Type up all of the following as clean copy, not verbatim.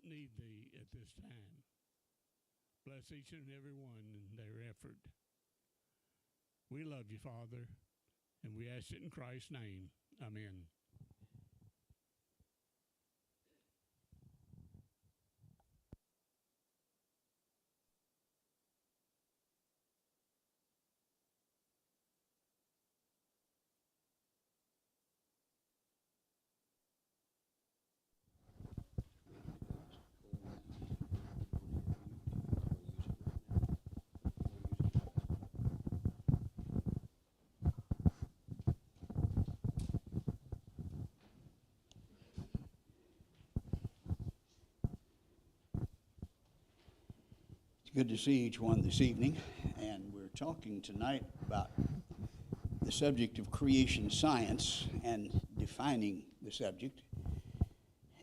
need thee at this time. Bless each and every one in their effort. We love you, Father, and we ask it in Christ's name. Amen. It's good to see each one this evening, and we're talking tonight about the subject of creation science and defining the subject.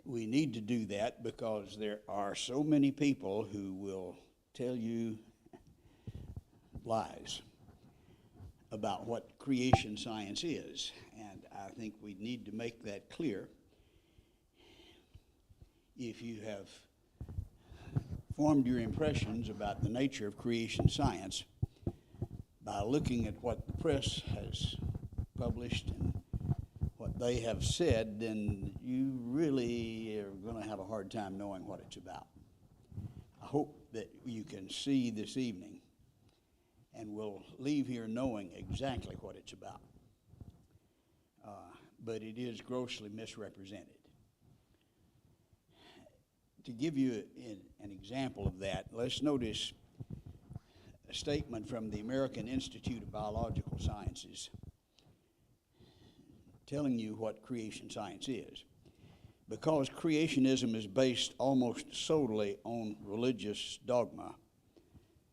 We need to do that because there are so many people who will tell you lies about what creation science is, and I think we need to make that clear. If you have formed your impressions about the nature of creation science by looking at what the press has published and what they have said, then you really are going to have a hard time knowing what it's about. I hope that you can see this evening and we'll leave here knowing exactly what it's about. But it is grossly misrepresented. To give you an example of that, let's notice a statement from the American Institute of Biological Sciences telling you what creation science is. Because creationism is based almost solely on religious dogma,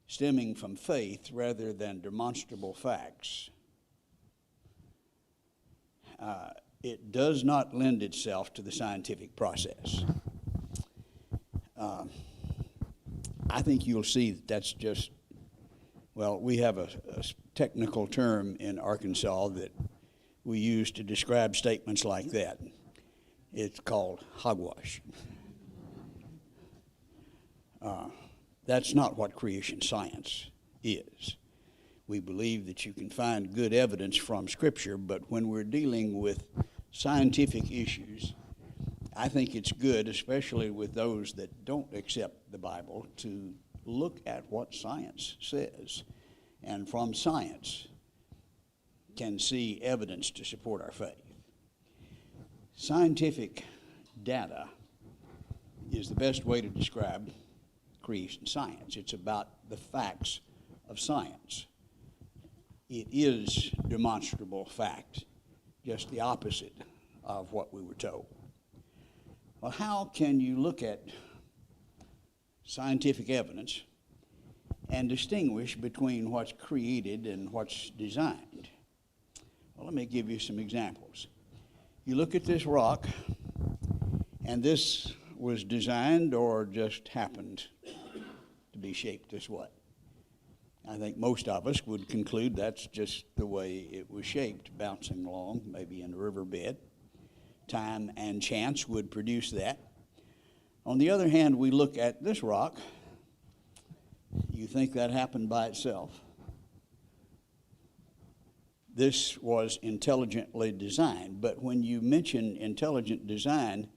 stemming from faith rather than demonstrable facts, it does not lend itself to the scientific process. I think you'll see that that's just, well, we have a technical term in Arkansas that we use to describe statements like that. It's called hogwash. That's not what creation science is. We believe that you can find good evidence from Scripture, but when we're dealing with scientific issues, I think it's good, especially with those that don't accept the Bible, to look at what science says, and from science can see evidence to support our faith. Scientific data is the best way to describe creation science. It's about the facts of science. It is demonstrable fact, just the opposite of what we were told. Well, how can you look at scientific evidence and distinguish between what's created and what's designed? Well, let me give you some examples. You look at this rock, and this was designed or just happened to be shaped this way. I think most of us would conclude that's just the way it was shaped, bouncing along, maybe in a riverbed. Time and chance would produce that. On the other hand, we look at this rock. You think that happened by itself? This was intelligently designed, but when you mention intelligent design,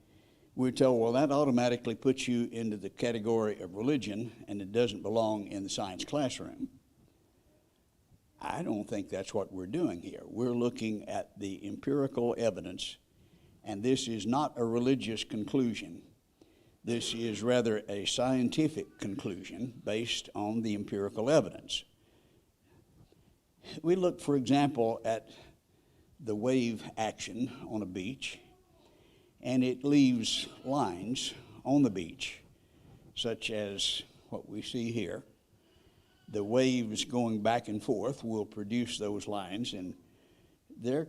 we're told, well, that automatically puts you into the category of religion, and it doesn't belong in the science classroom. I don't think that's what we're doing here. We're looking at the empirical evidence, and this is not a religious conclusion. This is rather a scientific conclusion based on the empirical evidence. We look, for example, at the wave action on a beach, and it leaves lines on the beach, such as what we see here. The waves going back and forth will produce those lines, and they're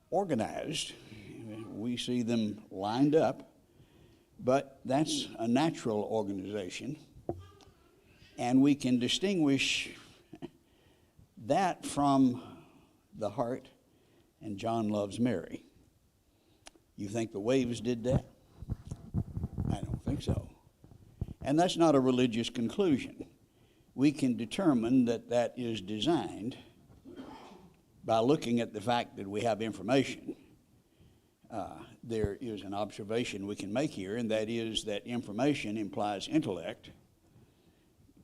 organized. We see them lined up, but that's a natural organization, and we can distinguish that from the heart and John Loves Mary. You think the waves did that? I don't think so. And that's not a religious conclusion. We can determine that that is designed by looking at the fact that we have information. There is an observation we can make here, and that is that information implies intellect.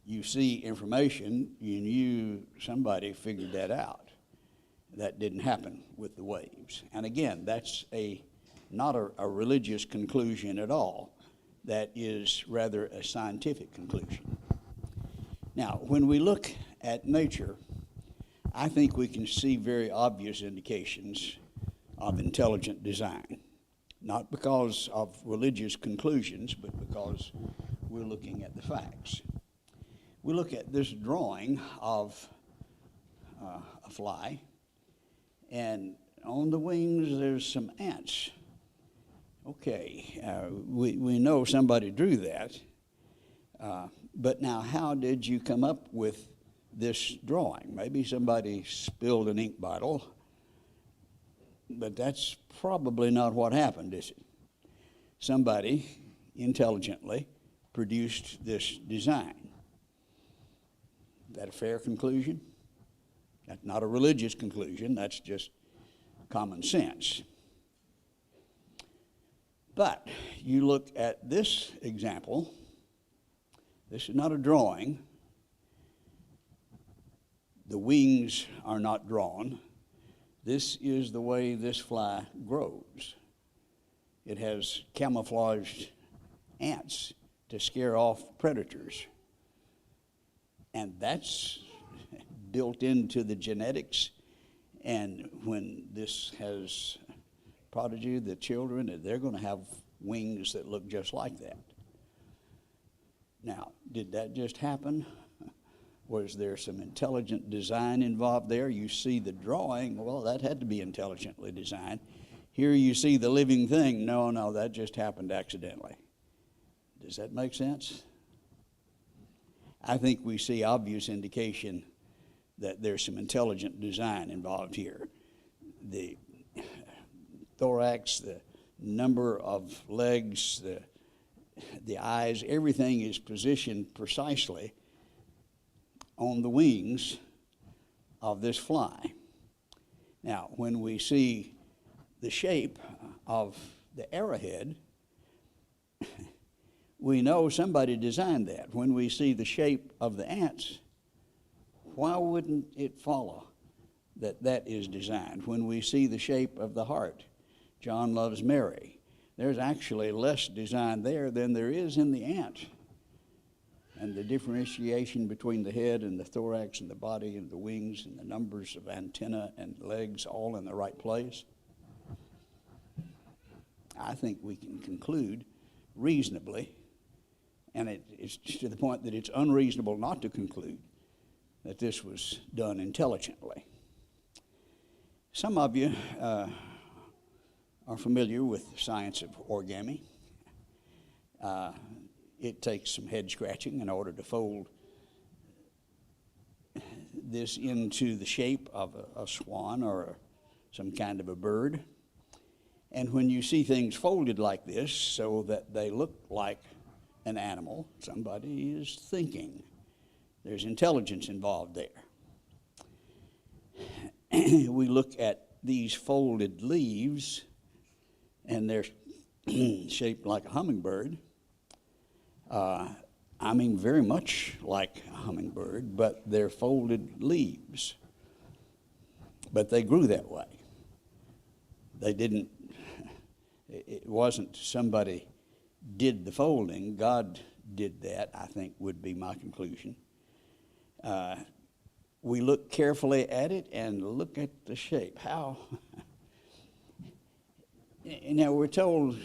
You see information, you knew somebody figured that out. That didn't happen with the waves. And again, that's not a religious conclusion at all. That is rather a scientific conclusion. Now, when we look at nature, I think we can see very obvious indications of intelligent design. Not because of religious conclusions, but because we're looking at the facts. We look at this drawing of a fly, and on the wings there's some ants. Okay, we know somebody drew that, but now how did you come up with this drawing? Maybe somebody spilled an ink bottle, but that's probably not what happened, is it? Somebody intelligently produced this design. Is that a fair conclusion? That's not a religious conclusion, that's just common sense. But you look at this example, this is not a drawing. The wings are not drawn. This is the way this fly grows. It has camouflaged ants to scare off predators. And that's built into the genetics. And when this has prodigy, the children, they're going to have wings that look just like that. Now, did that just happen? Was there some intelligent design involved there? You see the drawing, well, that had to be intelligently designed. Here you see the living thing. No, that just happened accidentally. Does that make sense? I think we see obvious indication that there's some intelligent design involved here. The thorax, the number of legs, the eyes, everything is positioned precisely on the wings of this fly. Now, when we see the shape of the arrowhead, we know somebody designed that. When we see the shape of the ants, why wouldn't it follow that that is designed? When we see the shape of the heart, John loves Mary, there's actually less design there than there is in the ant. And the differentiation between the head and the thorax and the body and the wings and the numbers of antennae and legs all in the right place. I think we can conclude reasonably, and it's to the point that it's unreasonable not to conclude that this was done intelligently. Some of you are familiar with the science of origami. It takes some head scratching in order to fold this into the shape of a swan or some kind of a bird. And when you see things folded like this so that they look like an animal, somebody is thinking. There's intelligence involved there. We look at these folded leaves, and they're shaped like a hummingbird. Very much like a hummingbird, but they're folded leaves. But they grew that way. They didn't, it wasn't somebody did the folding. God did that, I think, would be my conclusion. We look carefully at it and look at the shape. How? Now, we're told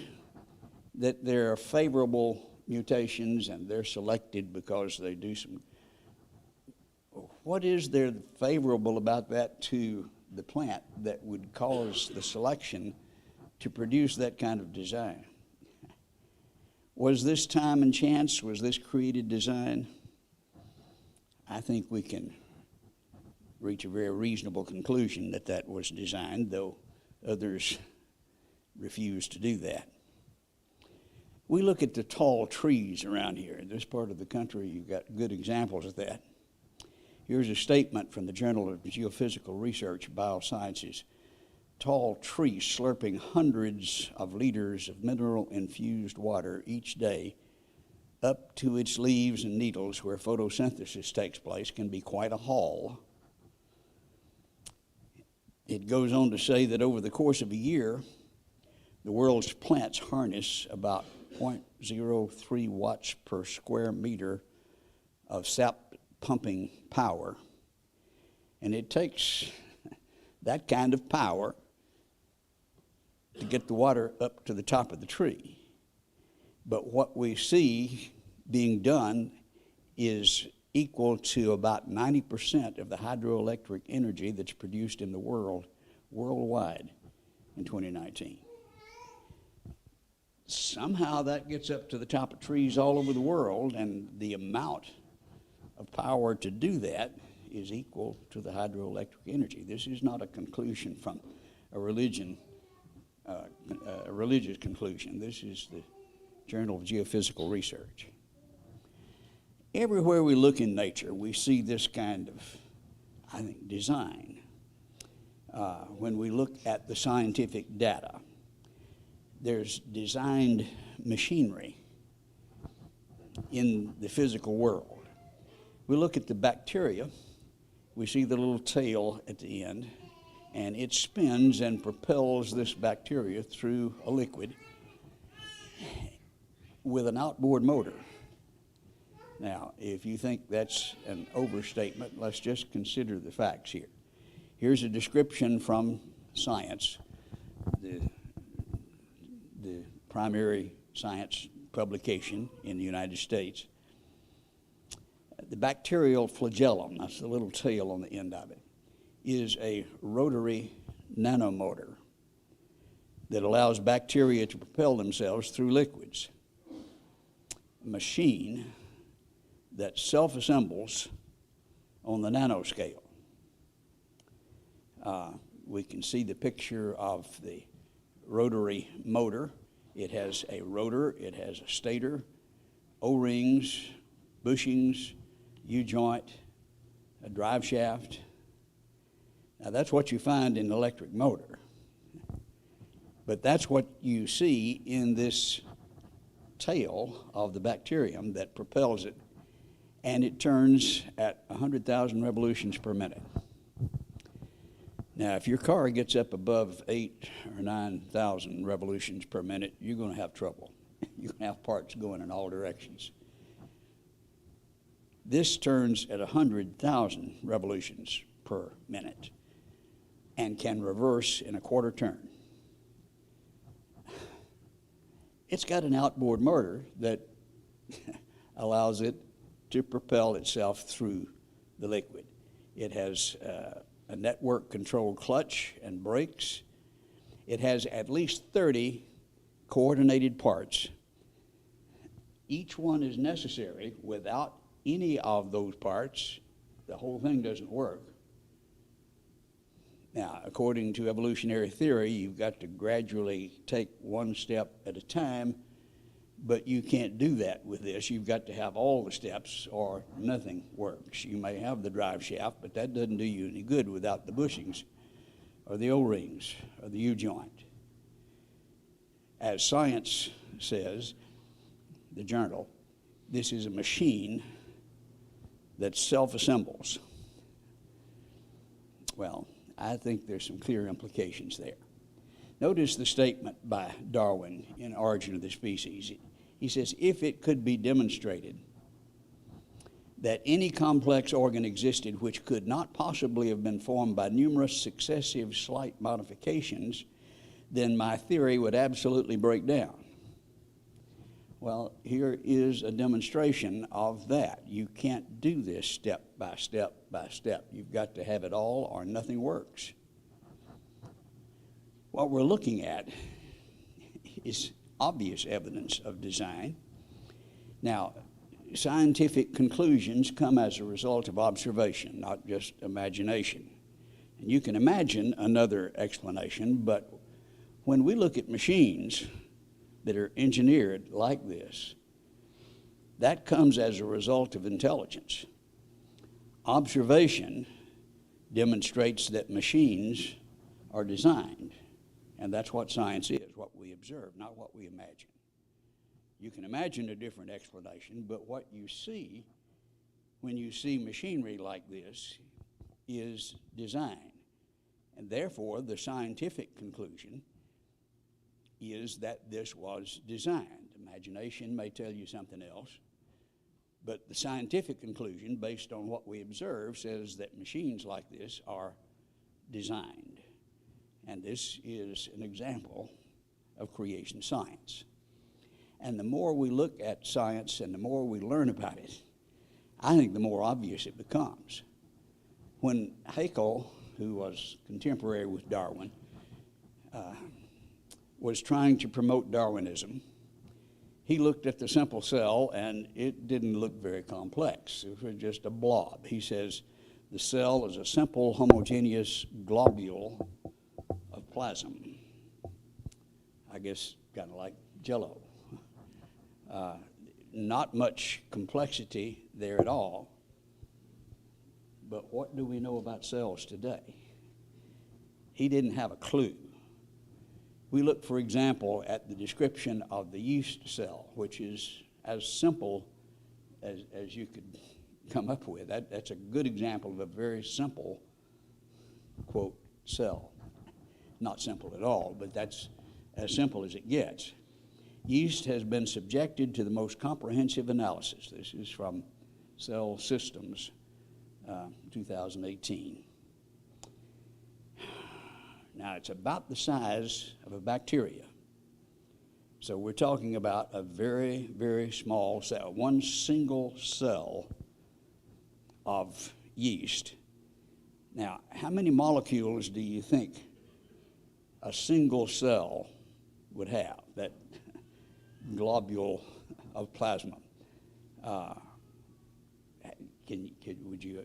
that there are favorable mutations and they're selected because they do some. What is there favorable about that to the plant that would cause the selection to produce that kind of design? Was this time and chance? Was this created design? I think we can reach a very reasonable conclusion that that was designed, though others refuse to do that. We look at the tall trees around here. In this part of the country, you've got good examples of that. Here's a statement from the Journal of Geophysical Research, Biosciences. Tall trees slurping hundreds of liters of mineral-infused water each day up to its leaves and needles where photosynthesis takes place can be quite a haul. It goes on to say that over the course of a year, the world's plants harness about 0.03 watts per square meter of sap pumping power. And it takes that kind of power to get the water up to the top of the tree. But what we see being done is equal to about 90% of the hydroelectric energy that's produced in the world worldwide in 2019. Somehow that gets up to the top of trees all over the world, and the amount of power to do that is equal to the hydroelectric energy. This is not a conclusion from a religious conclusion. This is the Journal of Geophysical Research. Everywhere we look in nature, we see this kind of, I think, design. When we look at the scientific data, there's designed machinery in the physical world. We look at the bacteria, we see the little tail at the end, and it spins and propels this bacteria through a liquid with an outboard motor. Now, if you think that's an overstatement, let's just consider the facts here. Here's a description from Science, the primary science publication in the United States. The bacterial flagellum, that's the little tail on the end of it, is a rotary nanomotor that allows bacteria to propel themselves through liquids. A machine that self-assembles on the nanoscale. We can see the picture of the rotary motor. It has a rotor, it has a stator, O-rings, bushings, U-joint, a drive shaft. Now that's what you find in an electric motor. But that's what you see in this tail of the bacterium that propels it, and it turns at 100,000 revolutions per minute. Now, if your car gets up above 8,000 or 9,000 revolutions per minute, you're going to have trouble. You're going to have parts going in all directions. This turns at 100,000 revolutions per minute and can reverse in a quarter turn. It's got an outboard motor that allows it to propel itself through the liquid. It has a network-controlled clutch and brakes. It has at least 30 coordinated parts. Each one is necessary. Without any of those parts, the whole thing doesn't work. Now, according to evolutionary theory, you've got to gradually take one step at a time, but you can't do that with this. You've got to have all the steps or nothing works. You may have the drive shaft, but that doesn't do you any good without the bushings or the O-rings or the U-joint. As Science says, the journal, this is a machine that self-assembles. Well, I think there's some clear implications there. Notice the statement by Darwin in Origin of the Species. He says, if it could be demonstrated that any complex organ existed which could not possibly have been formed by numerous successive slight modifications, then my theory would absolutely break down. Well, here is a demonstration of that. You can't do this step by step by step. You've got to have it all or nothing works. What we're looking at is obvious evidence of design. Now, scientific conclusions come as a result of observation, not just imagination. And you can imagine another explanation, but when we look at machines, that are engineered like this, that comes as a result of intelligence. Observation demonstrates that machines are designed, and that's what science is, what we observe, not what we imagine. You can imagine a different explanation, but what you see when you see machinery like this is design. And therefore, the scientific conclusion is that this was designed. Imagination may tell you something else, but the scientific conclusion, based on what we observe, says that machines like this are designed. And this is an example of creation science. And the more we look at science and the more we learn about it, I think the more obvious it becomes. When Haeckel, who was contemporary with Darwin, was trying to promote Darwinism, he looked at the simple cell and it didn't look very complex. It was just a blob. He says the cell is a simple homogeneous globule of plasm. I guess kind of like Jell-O. Not much complexity there at all. But what do we know about cells today? He didn't have a clue. We look, for example, at the description of the yeast cell, which is as simple as you could come up with. That's a good example of a very simple, quote, cell. Not simple at all, but that's as simple as it gets. Yeast has been subjected to the most comprehensive analysis. This is from Cell Systems, 2018. Now, it's about the size of a bacteria. So we're talking about a very, very small cell, one single cell of yeast. Now, how many molecules do you think a single cell would have, that globule of plasma? Would you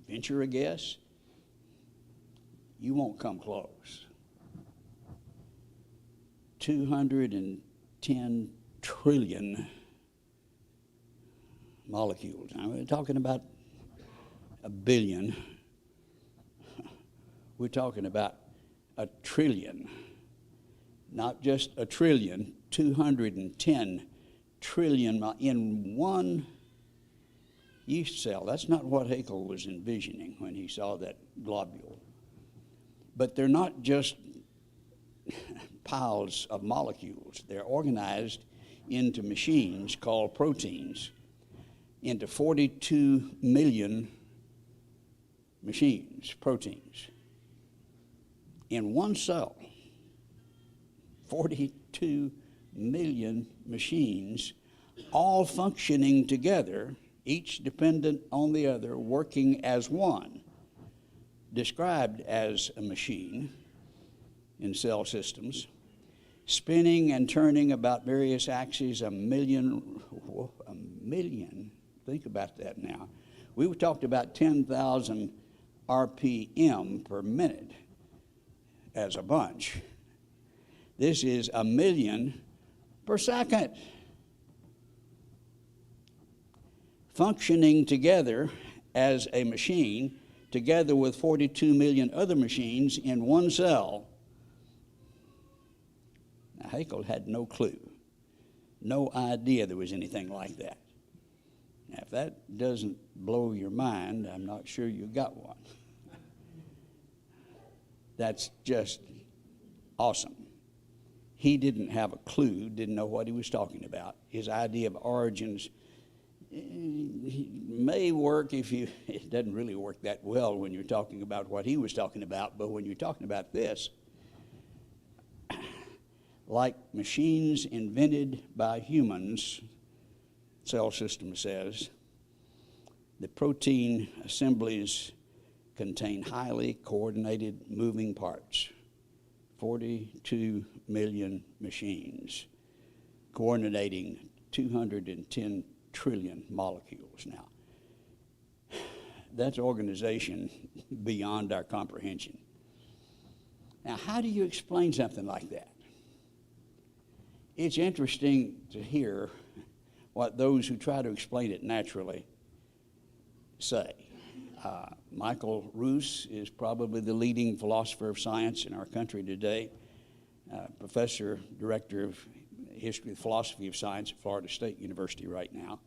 venture a guess? You won't come close. 210 trillion molecules. Now, we're talking about a billion. We're talking about a trillion. Not just a trillion, 210 trillion in one yeast cell. That's not what Haeckel was envisioning when he saw that globule. But they're not just piles of molecules. They're organized into machines called proteins, into 42 million machines, proteins. In one cell, 42 million machines, all functioning together, each dependent on the other, working as one, described as a machine in Cell Systems, spinning and turning about various axes a million, think about that now. We talked about 10,000 RPM per minute as a bunch. This is a million per second. Functioning together as a machine, together with 42 million other machines in one cell. Now, Haeckel had no clue, no idea there was anything like that. Now, if that doesn't blow your mind, I'm not sure you got one. That's just awesome. He didn't have a clue, didn't know what he was talking about. His idea of origins may work it doesn't really work that well when you're talking about what he was talking about, but when you're talking about this, like machines invented by humans, Cell System says, the protein assemblies contain highly coordinated moving parts. 42 million machines coordinating 210 trillion molecules. Now, that's organization beyond our comprehension. Now, how do you explain something like that? It's interesting to hear what those who try to explain it naturally say. Michael Roos is probably the leading philosopher of science in our country today, professor, director of history and philosophy of science at Florida State University right now.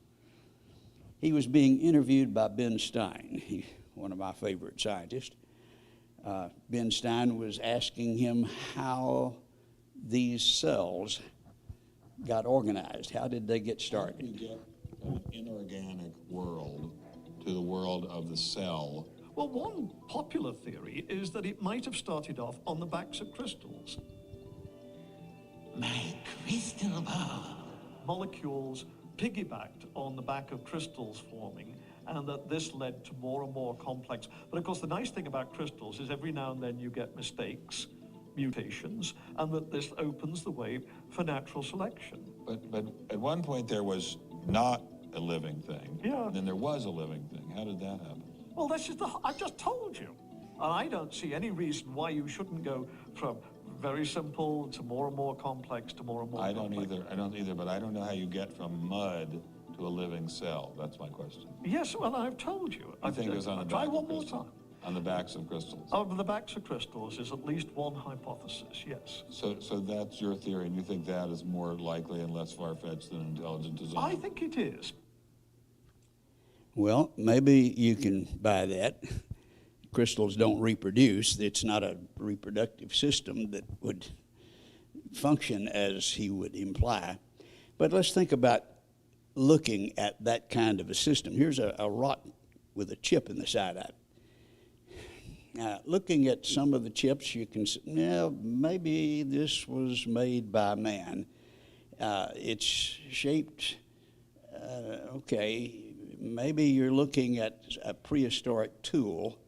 He was being interviewed by Ben Stein, one of my favorite scientists. Ben Stein was asking him how these cells got organized. How did they get started? How did we get from an inorganic world to the world of the cell? Well, one popular theory is that it might have started off on the backs of crystals. My crystal ball. Molecules piggybacked on the back of crystals forming, and that this led to more and more complex. But of course, the nice thing about crystals is every now and then you get mistakes, mutations, and that this opens the way for natural selection. But at one point there was not a living thing. Yeah. And then there was a living thing. How did that happen? Well, that's just I've just told you. And I don't see any reason why you shouldn't go from very simple to more and more complex to more and more complex. I don't either, but I don't know how you get from mud to a living cell. That's my question. Yes, well, I've told you. I think it was on the Try back one of more crystals. time. On the backs of crystals. Over the backs of crystals is at least one hypothesis, yes. So that's your theory, and you think that is more likely and less far-fetched than intelligent design? I think it is. Well, maybe you can buy that. Crystals don't reproduce. It's not a reproductive system that would function as he would imply. But let's think about looking at that kind of a system. Here's a rock with a chip in the side of it. Looking at some of the chips, you can say, maybe this was made by man. It's shaped, okay, maybe you're looking at a prehistoric tool,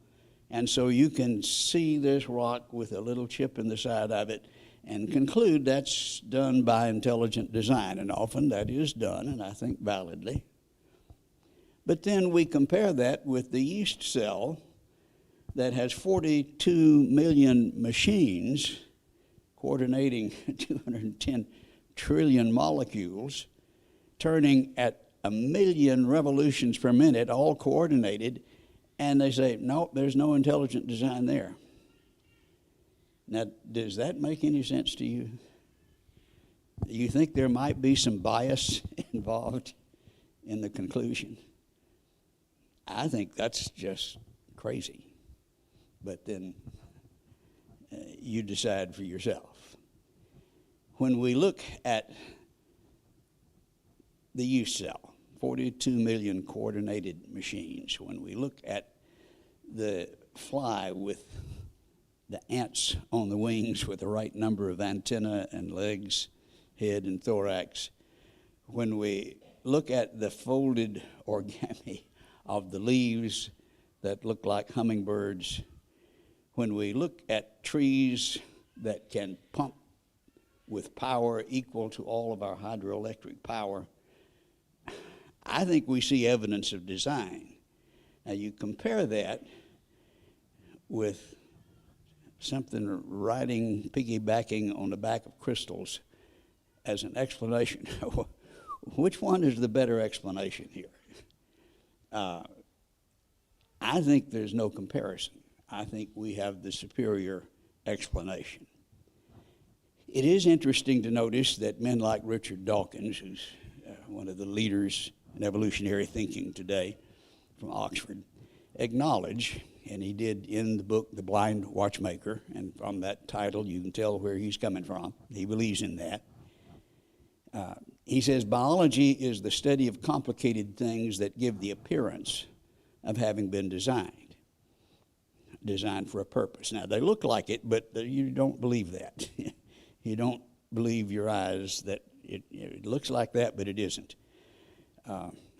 and so you can see this rock with a little chip in the side of it and conclude that's done by intelligent design, and often that is done, and I think validly. But then we compare that with the yeast cell that has 42 million machines coordinating 210 trillion molecules, turning at 1 million revolutions per minute, all coordinated, and they say, no, there's no intelligent design there. Now, does that make any sense to you? Do you think there might be some bias involved in the conclusion? I think that's just crazy. But then you decide for yourself. When we look at the yeast cell, 42 million coordinated machines, when we look at the fly with the ants on the wings with the right number of antennae and legs, head and thorax, when we look at the folded origami of the leaves that look like hummingbirds, when we look at trees that can pump with power equal to all of our hydroelectric power, I think we see evidence of design. Now you compare that with something riding, piggybacking on the back of crystals as an explanation. Which one is the better explanation here? I think there's no comparison. I think we have the superior explanation. It is interesting to notice that men like Richard Dawkins, who's one of the leaders in evolutionary thinking today from Oxford, acknowledge, and he did in the book The Blind Watchmaker, and from that title you can tell where he's coming from. He believes in that. He says biology is the study of complicated things that give the appearance of having been designed for a purpose. Now, they look like it, but you don't believe that. You don't believe your eyes that it looks like that, but it isn't.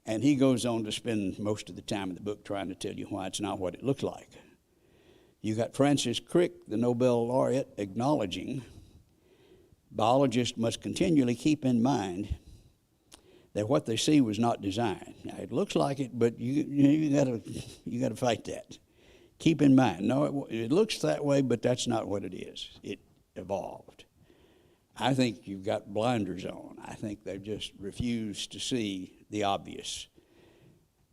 And he goes on to spend most of the time in the book trying to tell you why it's not what it looks like. You got Francis Crick, the Nobel laureate, acknowledging biologists must continually keep in mind that what they see was not designed. Now, it looks like it, but you got to fight that. Keep in mind, no, it looks that way, but that's not what it is. It evolved. I think you've got blinders on. I think they've just refused to see the obvious.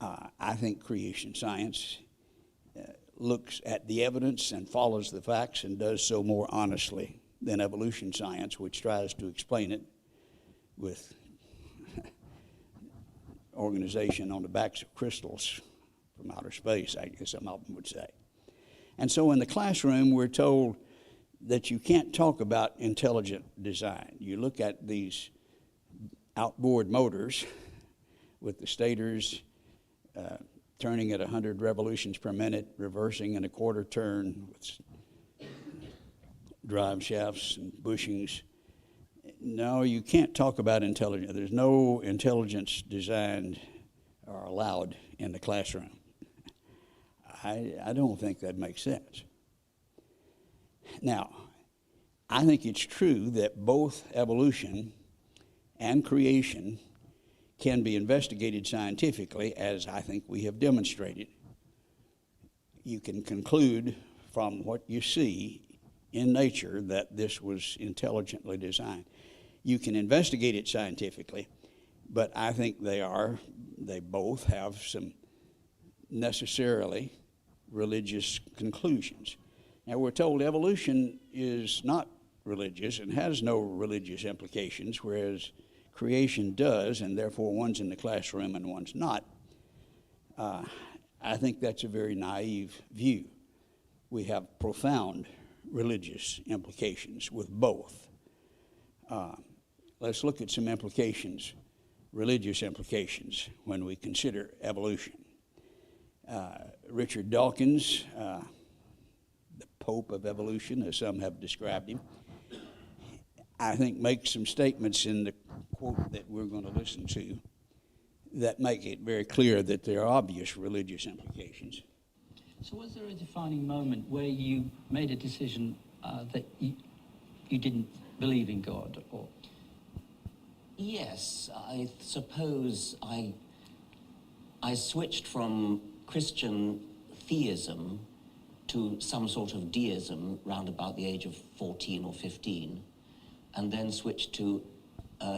I think creation science looks at the evidence and follows the facts and does so more honestly than evolution science, which tries to explain it with organization on the backs of crystals from outer space, I guess some of them would say. And so in the classroom, we're told that you can't talk about intelligent design. You look at these outboard motors with the stators turning at 100 revolutions per minute, reversing in a quarter turn with drive shafts and bushings. No, you can't talk about intelligence. There's no intelligence designed or allowed in the classroom. I don't think that makes sense. Now, I think it's true that both evolution and creation can be investigated scientifically, as I think we have demonstrated. You can conclude from what you see in nature that this was intelligently designed. You can investigate it scientifically, but I think they both have some necessarily religious conclusions. Now, we're told evolution is not religious and has no religious implications, whereas creation does, and therefore one's in the classroom and one's not. I think that's a very naive view. We have profound religious implications with both. Let's look at some implications, religious implications, when we consider evolution. Richard Dawkins, the Pope of evolution, as some have described him, I think makes some statements in the quote that we're going to listen to that make it very clear that there are obvious religious implications. So was there a defining moment where you made a decision that you didn't believe in God? Or? Yes, I suppose I switched from Christian theism to some sort of deism round about the age of 14 or 15, and then switched to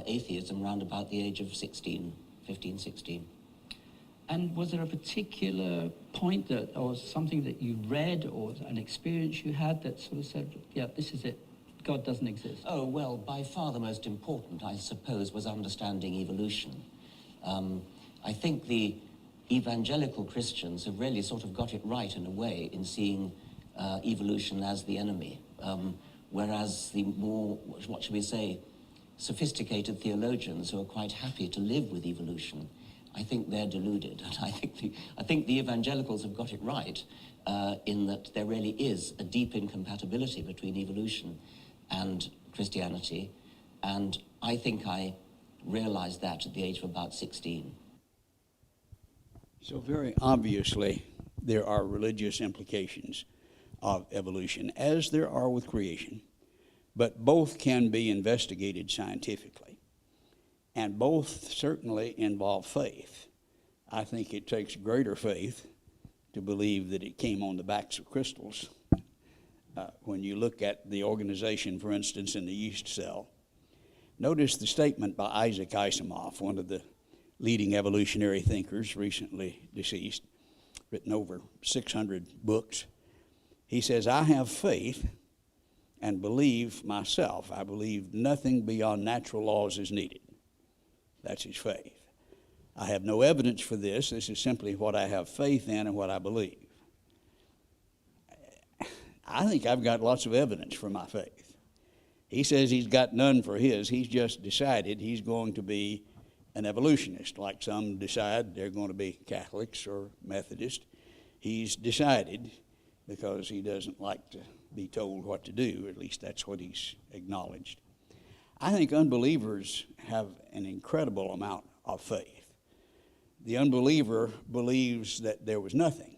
atheism round about the age of 15, 16. And was there a particular point that, or something that you read or an experience you had that sort of said, yeah, this is it, God doesn't exist? Oh, well, by far the most important, I suppose, was understanding evolution. I think the evangelical Christians have really sort of got it right in a way in seeing evolution as the enemy, whereas the more, what should we say, sophisticated theologians who are quite happy to live with evolution, I think they're deluded. And I think the evangelicals have got it right in that there really is a deep incompatibility between evolution and Christianity, and I think I realized that at the age of about 16. So very obviously, there are religious implications of evolution, as there are with creation, but both can be investigated scientifically, and both certainly involve faith. I think it takes greater faith to believe that it came on the backs of crystals. When you look at the organization, for instance, in the yeast cell, notice the statement by Isaac Asimov, one of the leading evolutionary thinkers, recently deceased, written over 600 books. He says, I have faith and believe myself. I believe nothing beyond natural laws is needed. That's his faith. I have no evidence for this. This is simply what I have faith in and what I believe. I think I've got lots of evidence for my faith. He says he's got none for his. He's just decided he's going to be an evolutionist, like some decide they're going to be Catholics or Methodist. He's decided because he doesn't like to be told what to do. At least that's what he's acknowledged. I think unbelievers have an incredible amount of faith. The unbeliever believes that there was nothing.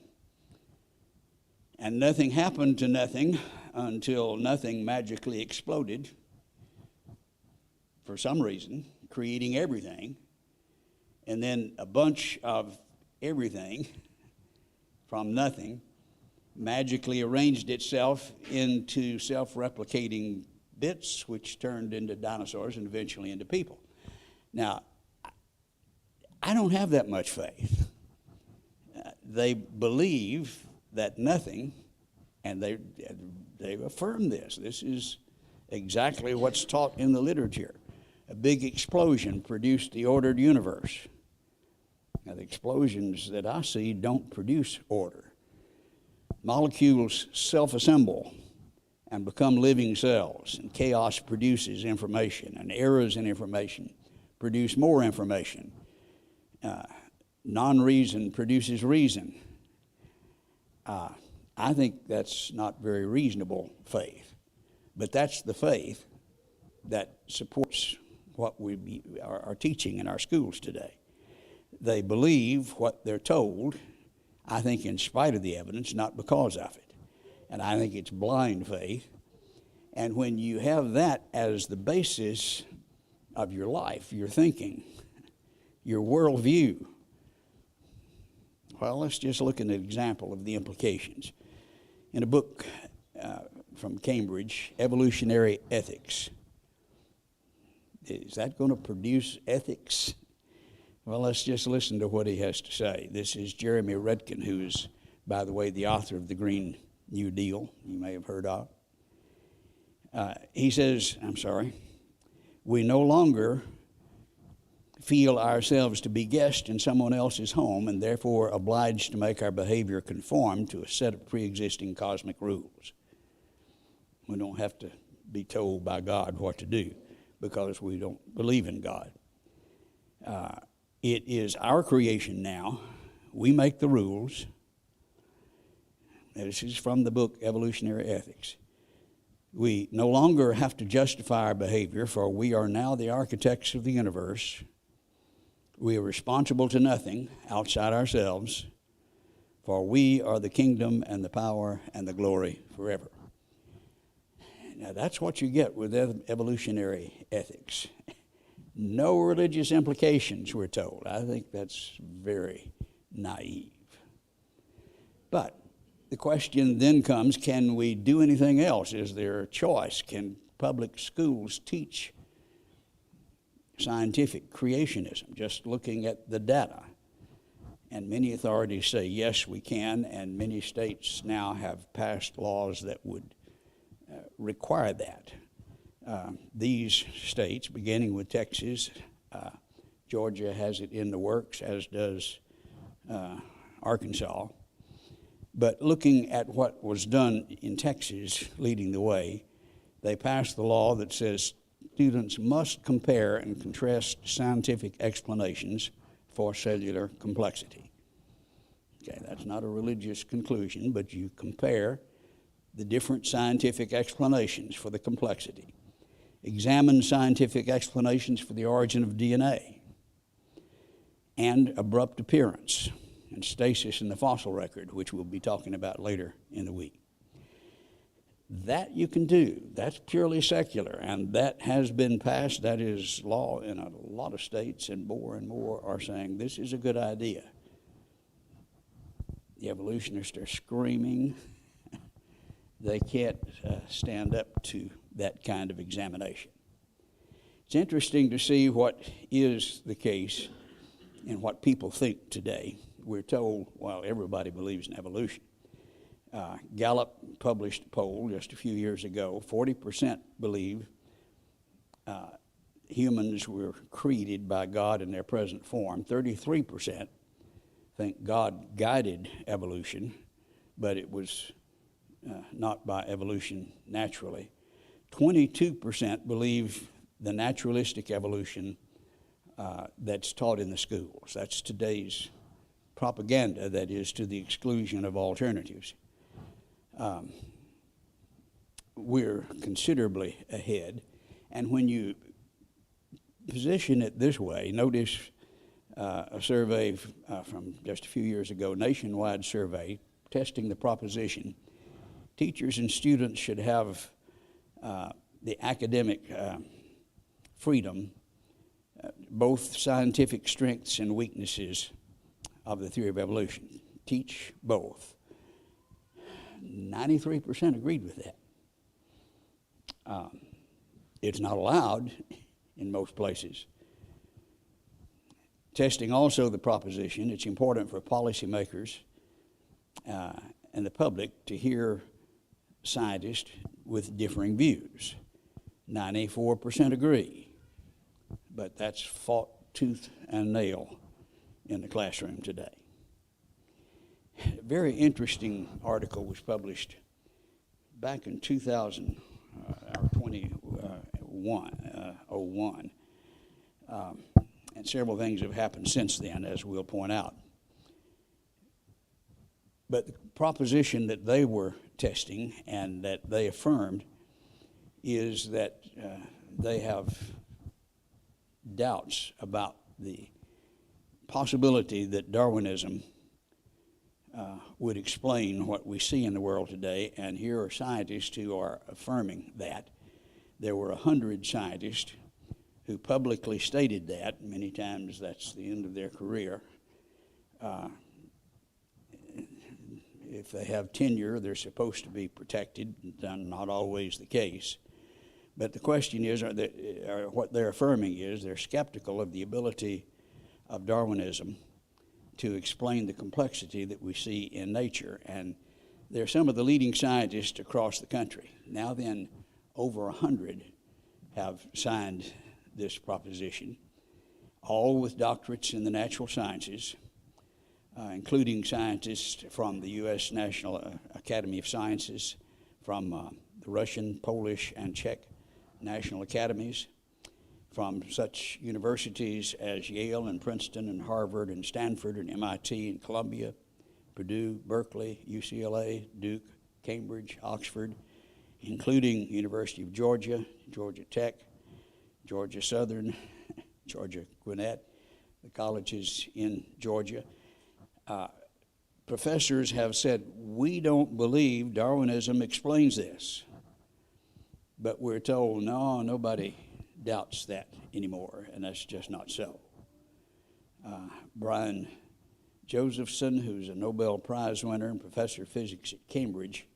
And nothing happened to nothing until nothing magically exploded for some reason, creating everything. And then a bunch of everything from nothing magically arranged itself into self-replicating bits, which turned into dinosaurs and eventually into people. Now, I don't have that much faith. They believe that nothing, and they affirm this. This is exactly what's taught in the literature. A big explosion produced the ordered universe. Now, the explosions that I see don't produce order. Molecules self-assemble and become living cells, and chaos produces information, and errors in information produce more information. Non-reason produces reason. I think that's not very reasonable faith, but that's the faith that supports what we are teaching in our schools today. They believe what they're told, I think in spite of the evidence, not because of it. And I think it's blind faith. And when you have that as the basis of your life, your thinking, your worldview, well, let's just look at an example of the implications. In a book from Cambridge, Evolutionary Ethics. Is that going to produce ethics? Well, let's just listen to what he has to say. This is Jeremy Redkin, who is, by the way, the author of the Green New Deal, you may have heard of. He says, we no longer feel ourselves to be guests in someone else's home and therefore obliged to make our behavior conform to a set of pre-existing cosmic rules. We don't have to be told by God what to do because we don't believe in God. It is our creation now. We make the rules. This is from the book Evolutionary Ethics. We no longer have to justify our behavior, for we are now the architects of the universe. We are responsible to nothing outside ourselves, for we are the kingdom and the power and the glory forever. Now, that's what you get with evolutionary ethics. No religious implications, we're told. I think that's very naive. But the question then comes, can we do anything else? Is there a choice? Can public schools teach scientific creationism, just looking at the data? And many authorities say, yes, we can, and many states now have passed laws that would require that. These states, beginning with Texas, Georgia has it in the works, as does Arkansas. But looking at what was done in Texas, leading the way, they passed the law that says students must compare and contrast scientific explanations for cellular complexity. Okay, that's not a religious conclusion, but you compare the different scientific explanations for the complexity. Examine scientific explanations for the origin of DNA and abrupt appearance and stasis in the fossil record, which we'll be talking about later in the week. That you can do. That's purely secular, and that has been passed. That is law in a lot of states, and more are saying this is a good idea. The evolutionists are screaming. They can't stand up to that kind of examination. It's interesting to see what is the case and what people think today. We're told, well, everybody believes in evolution. Gallup published a poll just a few years ago. 40% believe humans were created by God in their present form. 33% think God guided evolution, but it was not by evolution naturally. 22% believe the naturalistic evolution that's taught in the schools. That's today's propaganda that is to the exclusion of alternatives. We're considerably ahead. And when you position it this way, notice a survey from just a few years ago, nationwide survey, testing the proposition, teachers and students should have the academic freedom, both scientific strengths and weaknesses of the theory of evolution. Teach both. 93% agreed with that. it's not allowed in most places. Testing also the proposition, it's important for policymakers and the public to hear scientists with differing views. 94% agree, but that's fought tooth and nail in the classroom today. A very interesting article was published back in 2001, and several things have happened since then, as we'll point out. But the proposition that they were testing and that they affirmed is that they have doubts about the possibility that Darwinism would explain what we see in the world today, and here are scientists who are affirming that. There were 100 scientists who publicly stated that. Many times that's the end of their career. If they have tenure, they're supposed to be protected. Not always the case. But the question is, what they're affirming is they're skeptical of the ability of Darwinism to explain the complexity that we see in nature. And they're some of the leading scientists across the country. Now then, over 100 have signed this proposition, all with doctorates in the natural sciences, including scientists from the U.S. National Academy of Sciences, from the Russian, Polish, and Czech national academies, from such universities as Yale and Princeton and Harvard and Stanford and MIT and Columbia, Purdue, Berkeley, UCLA, Duke, Cambridge, Oxford, including University of Georgia, Georgia Tech, Georgia Southern, Georgia Gwinnett, the colleges in Georgia. Professors have said, we don't believe Darwinism explains this. But we're told, no, nobody doubts that anymore, and that's just not so. Brian Josephson, who's a Nobel Prize winner and professor of physics at Cambridge,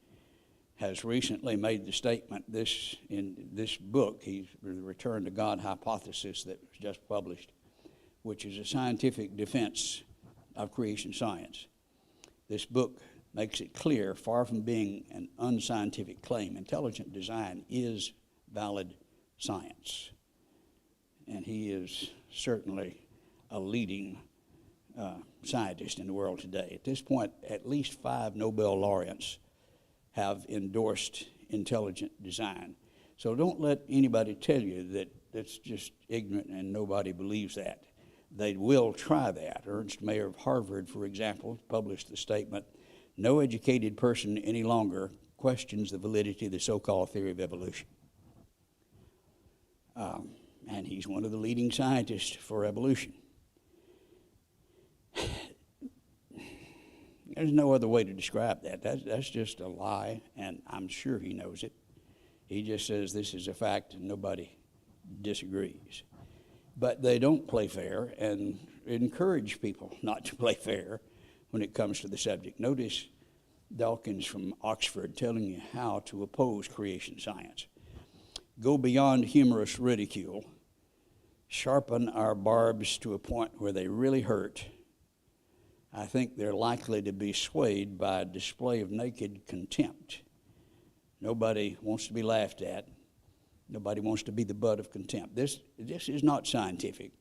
has recently made the statement in this book, he's the Return to God hypothesis that was just published, which is a scientific defense of creation science. This book makes it clear, far from being an unscientific claim, intelligent design is valid science. And he is certainly a leading scientist in the world today. At this point, at least 5 Nobel laureates have endorsed intelligent design. So don't let anybody tell you that that's just ignorant and nobody believes that. They will try that. Ernst Mayr of Harvard, for example, published the statement, no educated person any longer questions the validity of the so-called theory of evolution. And he's one of the leading scientists for evolution. There's no other way to describe that. That's just a lie, and I'm sure he knows it. He just says this is a fact and nobody disagrees. But they don't play fair and encourage people not to play fair when it comes to the subject. Notice Dawkins from Oxford telling you how to oppose creation science. Go beyond humorous ridicule, sharpen our barbs to a point where they really hurt. I think they're likely to be swayed by a display of naked contempt. Nobody wants to be laughed at. Nobody wants to be the butt of contempt. This is not scientific,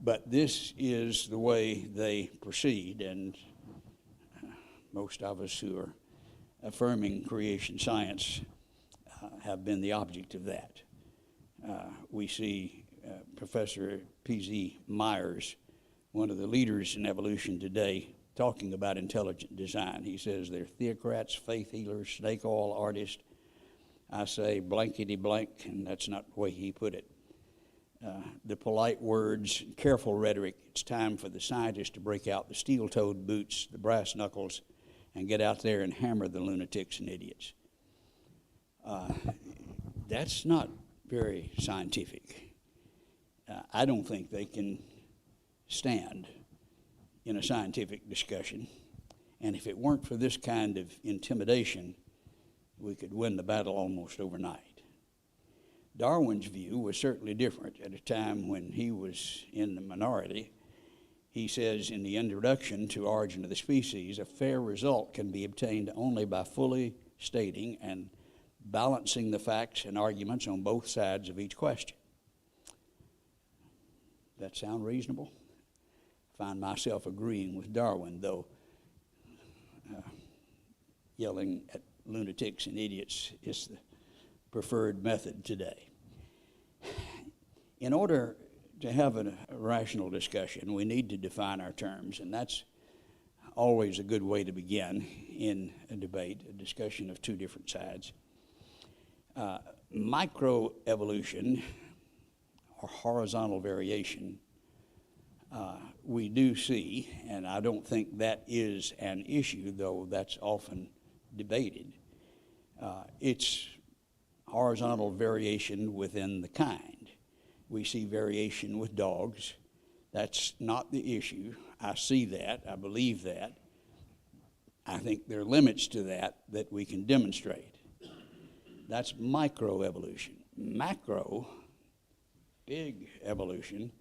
but this is the way they proceed, and most of us who are affirming creation science have been the object of that. We see Professor P.Z. Myers, one of the leaders in evolution today, talking about intelligent design. He says they're theocrats, faith healers, snake oil artists. I say blankety blank, and that's not the way he put it. The polite words, careful rhetoric, it's time for the scientists to break out the steel-toed boots, the brass knuckles, and get out there and hammer the lunatics and idiots. That's not very scientific. I don't think they can stand in a scientific discussion. And if it weren't for this kind of intimidation, we could win the battle almost overnight. Darwin's view was certainly different. At a time when he was in the minority, he says in the introduction to Origin of the Species, a fair result can be obtained only by fully stating and balancing the facts and arguments on both sides of each question. That sound reasonable? I find myself agreeing with Darwin, though yelling at lunatics and idiots is the preferred method today. In order to have a rational discussion, we need to define our terms, and that's always a good way to begin in a debate, a discussion of two different sides. Microevolution, or horizontal variation, we do see, and I don't think that is an issue, though that's often debated. It's horizontal variation within the kind. We see variation with dogs. That's not the issue. I see that. I believe that. I think there are limits to that we can demonstrate. That's microevolution. Macro, big evolution,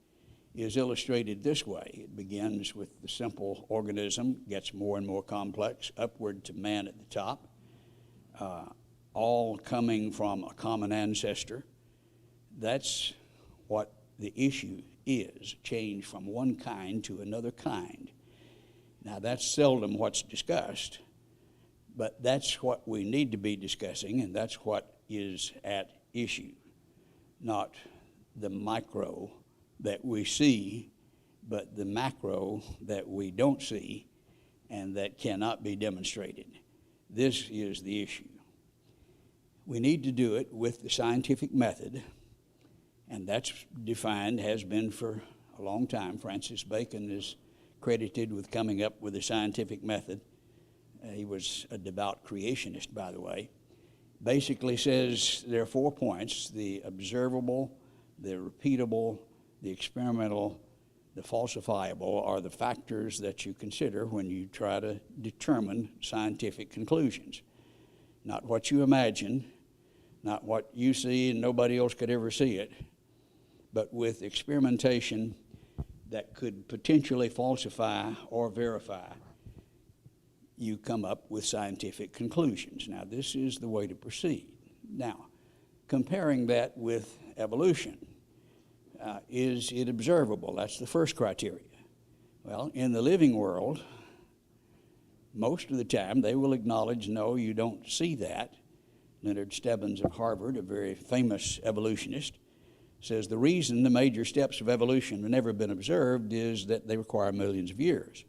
is illustrated this way. It begins with the simple organism, gets more and more complex, upward to man at the top, all coming from a common ancestor. That's what the issue is, change from one kind to another kind. Now, that's seldom what's discussed, but that's what we need to be discussing, and that's what is at issue, not the micro that we see, but the macro that we don't see and that cannot be demonstrated. This is the issue. We need to do it with the scientific method, and that's defined, has been for a long time. Francis Bacon is credited with coming up with the scientific method. He was a devout creationist, by the way. Basically says there are 4 points: the observable, the repeatable, the experimental, the falsifiable are the factors that you consider when you try to determine scientific conclusions. Not what you imagine, not what you see and nobody else could ever see it, but with experimentation that could potentially falsify or verify, you come up with scientific conclusions. Now, this is the way to proceed. Now, comparing that with evolution, is it observable? That's the first criteria. Well, in the living world, most of the time they will acknowledge, no, you don't see that. Leonard Stebbins of Harvard, a very famous evolutionist, says the reason the major steps of evolution have never been observed is that they require millions of years.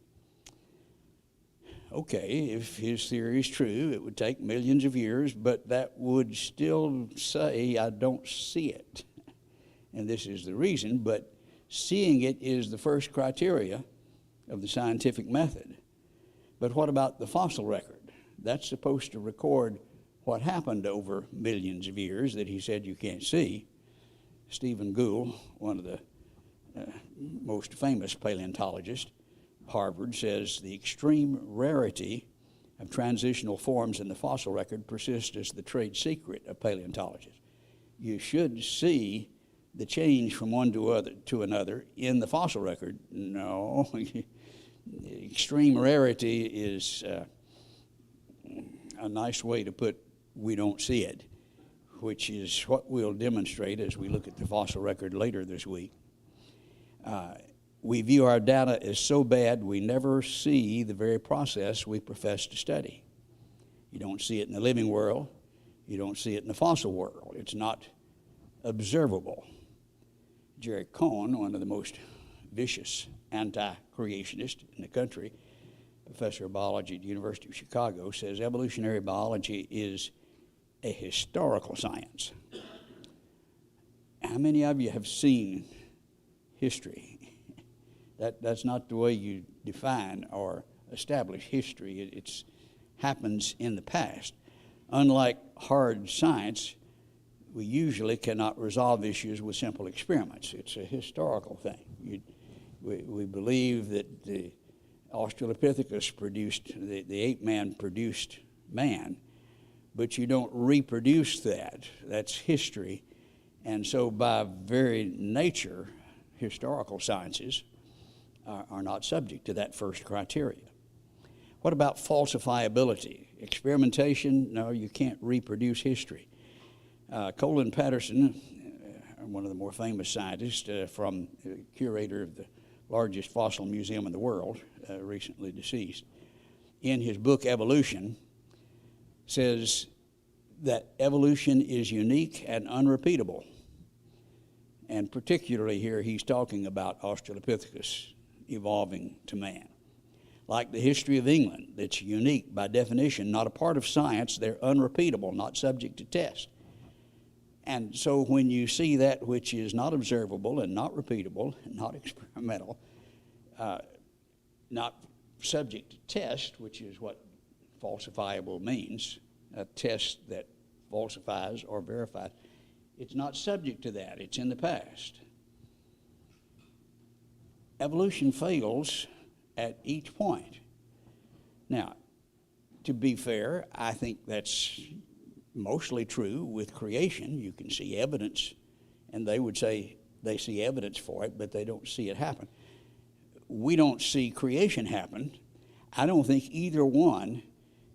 Okay, if his theory is true, it would take millions of years, but that would still say, I don't see it. And this is the reason, but seeing it is the first criteria of the scientific method. But what about the fossil record? That's supposed to record what happened over millions of years that he said you can't see. Stephen Gould, one of the most famous paleontologists, Harvard, says the extreme rarity of transitional forms in the fossil record persists as the trade secret of paleontologists. You should see the change from one to another in the fossil record. No, extreme rarity is a nice way to put we don't see it, which is what we'll demonstrate as we look at the fossil record later this week. We view our data as so bad we never see the very process we profess to study. You don't see it in the living world. You don't see it in the fossil world. It's not observable. Jerry Cohen, one of the most vicious anti-creationists in the country, professor of biology at the University of Chicago, says evolutionary biology is a historical science. How many of you have seen history? That's not the way you define or establish history. It happens in the past. Unlike hard science, we usually cannot resolve issues with simple experiments. It's a historical thing. We believe that the Australopithecus produced, the ape man produced man, but you don't reproduce that. That's history. And so by very nature, historical sciences are not subject to that first criteria. What about falsifiability? Experimentation? No, you can't reproduce history. Colin Patterson, one of the more famous scientists, curator of the largest fossil museum in the world, recently deceased, in his book Evolution, says that evolution is unique and unrepeatable. And particularly here, he's talking about Australopithecus evolving to man. Like the history of England, that's unique by definition, not a part of science, they're unrepeatable, not subject to test. And so when you see that which is not observable and not repeatable, and not experimental, not subject to test, which is what falsifiable means, a test that falsifies or verifies, it's not subject to that, it's in the past. Evolution fails at each point. Now, to be fair, I think that's mostly true with creation. You can see evidence, and they would say they see evidence for it, but they don't see it happen. We don't see creation happen. I don't think either one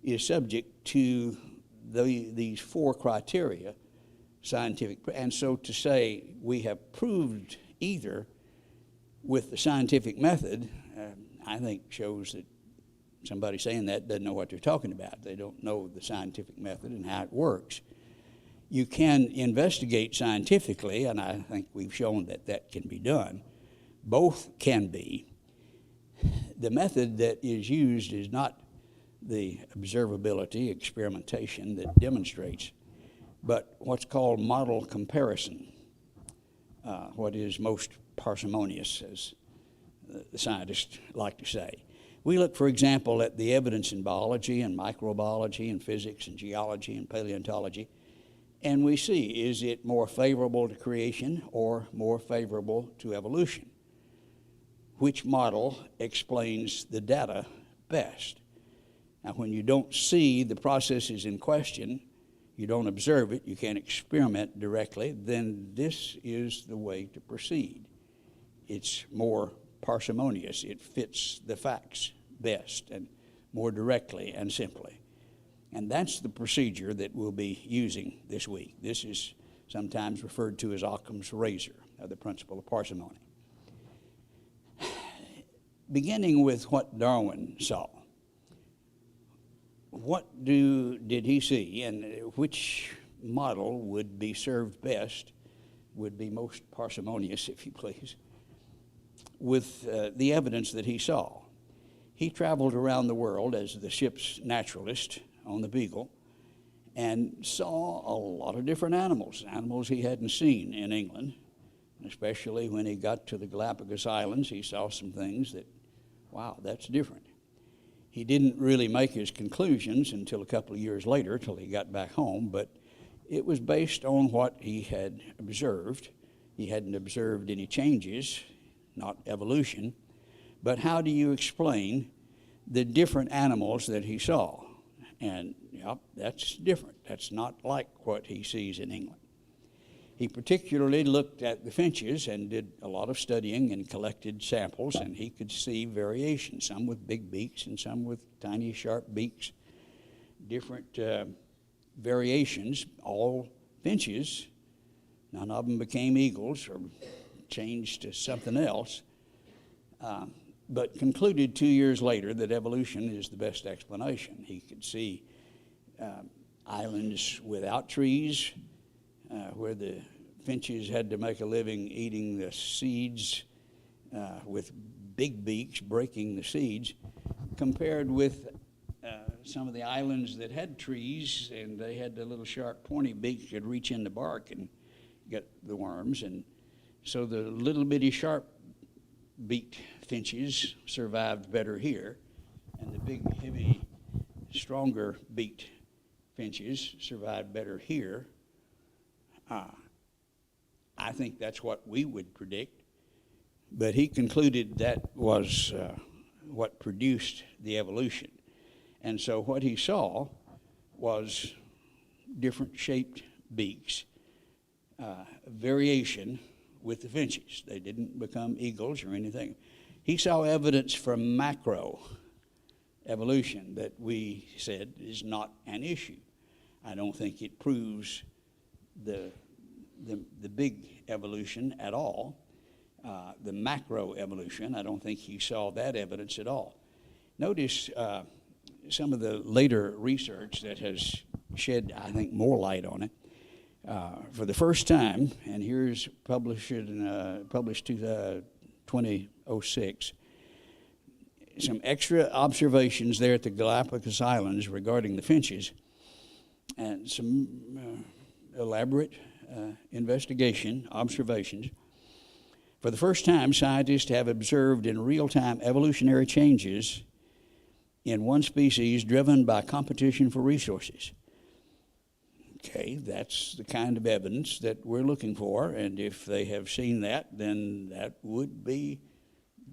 is subject to these four criteria, scientific. And so to say we have proved either with the scientific method, I think shows that somebody saying that doesn't know what they're talking about. They don't know the scientific method and how it works. You can investigate scientifically, and I think we've shown that that can be done. Both can be. The method that is used is not the observability, experimentation that demonstrates, but what's called model comparison, what is most parsimonious, as the scientists like to say. We look, for example, at the evidence in biology and microbiology and physics and geology and paleontology, and we see, is it more favorable to creation or more favorable to evolution? Which model explains the data best? Now, when you don't see the processes in question, you don't observe it, you can't experiment directly, then this is the way to proceed. It's more parsimonious. It fits the facts best and more directly and simply. And that's the procedure that we'll be using this week. This is sometimes referred to as Occam's razor, the principle of parsimony. Beginning with what Darwin saw. What did he see, and which model would be served best, would be most parsimonious, if you please, with the evidence that he saw? He traveled around the world as the ship's naturalist on the Beagle and saw a lot of different animals he hadn't seen in England, especially when he got to the Galapagos Islands. He saw some things that, wow, that's different. He didn't really make his conclusions until a couple of years later, till he got back home, but it was based on what he had observed. He hadn't observed any changes, not evolution, but how do you explain the different animals that he saw? And, yep, that's different. That's not like what he sees in England. He particularly looked at the finches and did a lot of studying and collected samples, and he could see variation, some with big beaks and some with tiny, sharp beaks, different variations, all finches. None of them became eagles or changed to something else, but concluded 2 years later that evolution is the best explanation. He could see islands without trees, where the finches had to make a living eating the seeds with big beaks, breaking the seeds, compared with some of the islands that had trees, and they had the little sharp pointy beaks could reach in the bark and get the worms. And so the little bitty sharp beaked finches survived better here, and the big, heavy, stronger beaked finches survived better here. I think that's what we would predict, but he concluded that was what produced the evolution. And so what he saw was different shaped beaks, variation with the finches. They didn't become eagles or anything. He saw evidence from macro evolution that we said is not an issue. I don't think it proves the big evolution at all. The macro evolution, I don't think he saw that evidence at all. Notice some of the later research that has shed, I think, more light on it. For the first time, and here's published 2006, some extra observations there at the Galapagos Islands regarding the finches, and some elaborate investigation, observations. For the first time, scientists have observed in real-time evolutionary changes in one species driven by competition for resources. Okay, that's the kind of evidence that we're looking for, and if they have seen that, then that would be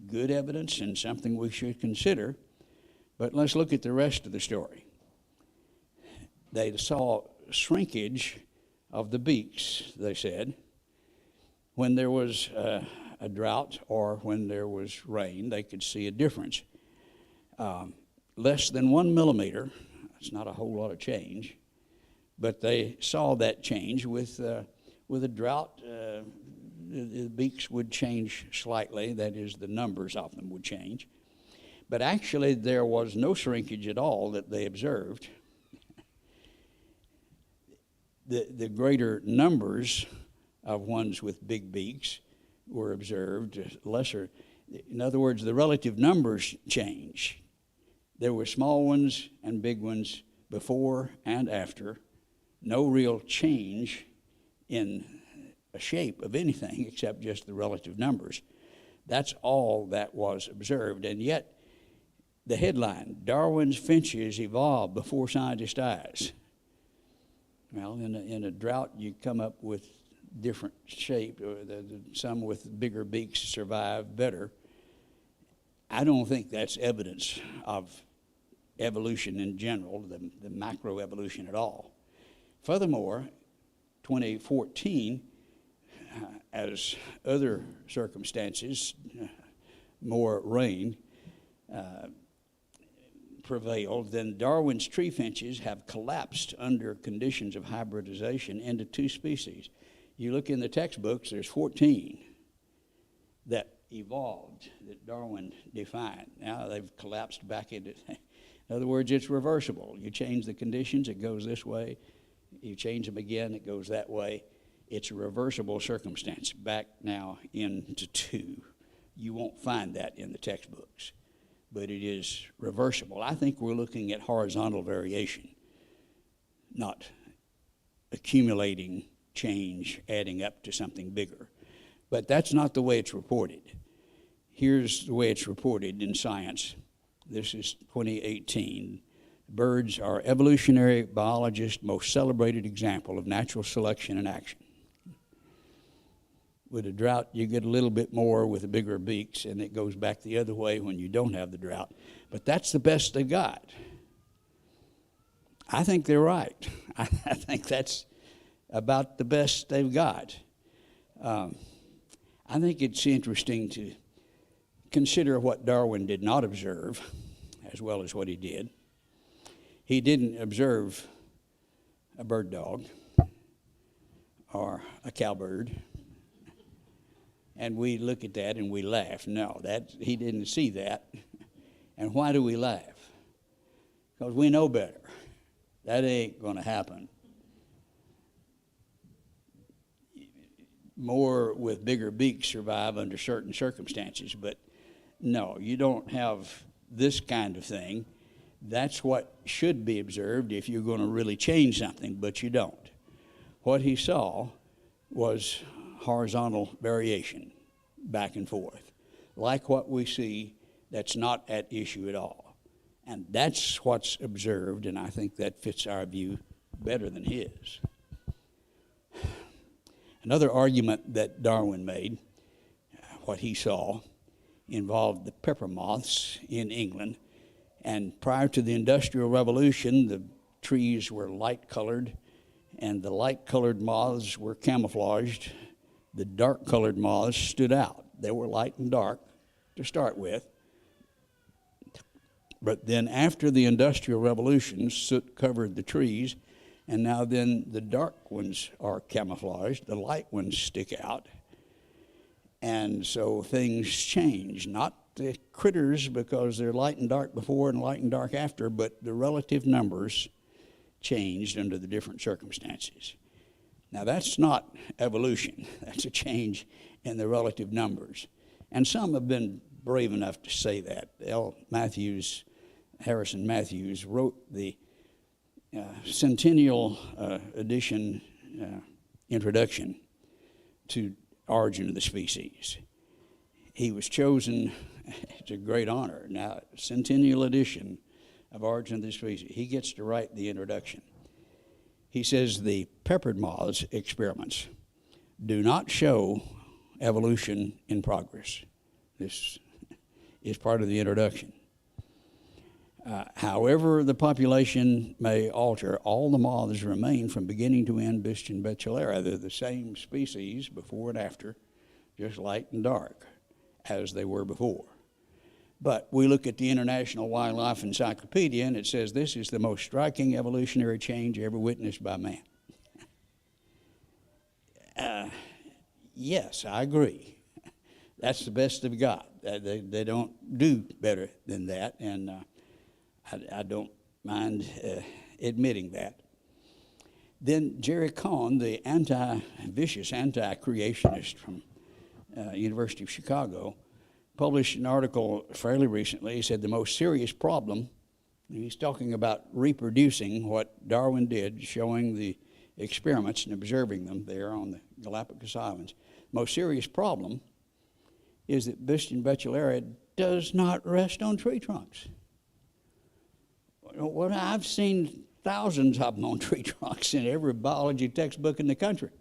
good evidence and something we should consider. But let's look at the rest of the story. They saw shrinkage of the beaks, they said. When there was a drought or when there was rain, they could see a difference. Less than 1 millimeter, that's not a whole lot of change, but they saw that change with a drought. The beaks would change slightly, that is, the numbers of them would change. But actually, there was no shrinkage at all that they observed. The greater numbers of ones with big beaks were observed, lesser. In other words, the relative numbers change. There were small ones and big ones before and after. No real change in a shape of anything except just the relative numbers. That's all that was observed. And yet, the headline, Darwin's finches evolved before scientists' eyes. Well, in a drought, you come up with different shape. Some with bigger beaks survive better. I don't think that's evidence of evolution in general, the macroevolution at all. Furthermore, 2014, as other circumstances, more rain prevailed, then Darwin's tree finches have collapsed under conditions of hybridization into 2 species. You look in the textbooks, there's 14 that evolved, that Darwin defined. Now they've collapsed back into, in other words, it's reversible. You change the conditions, it goes this way. You change them again, it goes that way. It's a reversible circumstance, back now into 2. You won't find that in the textbooks, but it is reversible. I think we're looking at horizontal variation, not accumulating change, adding up to something bigger. But that's not the way it's reported. Here's the way it's reported in Science. This is 2018. Birds are evolutionary biologists' most celebrated example of natural selection in action. With a drought, you get a little bit more with the bigger beaks, and it goes back the other way when you don't have the drought. But that's the best they got. I think they're right. I think that's about the best they've got. I think it's interesting to consider what Darwin did not observe, as well as what he did. He didn't observe a bird dog or a cowbird, and we look at that and we laugh. No, he didn't see that. And why do we laugh? Because we know better. That ain't going to happen. More with bigger beaks survive under certain circumstances, but no, you don't have this kind of thing. That's what should be observed if you're going to really change something, but you don't. What he saw was horizontal variation back and forth, like what we see that's not at issue at all. And that's what's observed, and I think that fits our view better than his. Another argument that Darwin made, what he saw, involved the pepper moths in England. And prior to the Industrial Revolution, the trees were light-colored and the light-colored moths were camouflaged. The dark-colored moths stood out. They were light and dark to start with. But then after the Industrial Revolution, soot covered the trees, and now then the dark ones are camouflaged, the light ones stick out. And so things change, not the critters because they're light and dark before and light and dark after, but the relative numbers changed under the different circumstances. Now that's not evolution, that's a change in the relative numbers. And some have been brave enough to say that. Harrison Matthews wrote the centennial edition introduction to Origin of the Species. He was chosen, it's a great honor. Now, centennial edition of Origin of the Species, he gets to write the introduction. He says the peppered moths experiments do not show evolution in progress. This is part of the introduction. However the population may alter, all the moths remain from beginning to end Biston bachellara. They're the same species before and after, just light and dark, as they were before. But we look at the International Wildlife Encyclopedia, and it says this is the most striking evolutionary change ever witnessed by man. Yes, I agree. That's the best they've got. They don't do better than that, and I don't mind admitting that. Then Jerry Cohn, the vicious anti-creationist from University of Chicago, published an article fairly recently. He said the most serious problem, he's talking about reproducing what Darwin did, showing the experiments and observing them there on the Galapagos Islands. Most serious problem is that Biston bachellara does not rest on tree trunks. Well, I've seen thousands of them on tree trunks in every biology textbook in the country.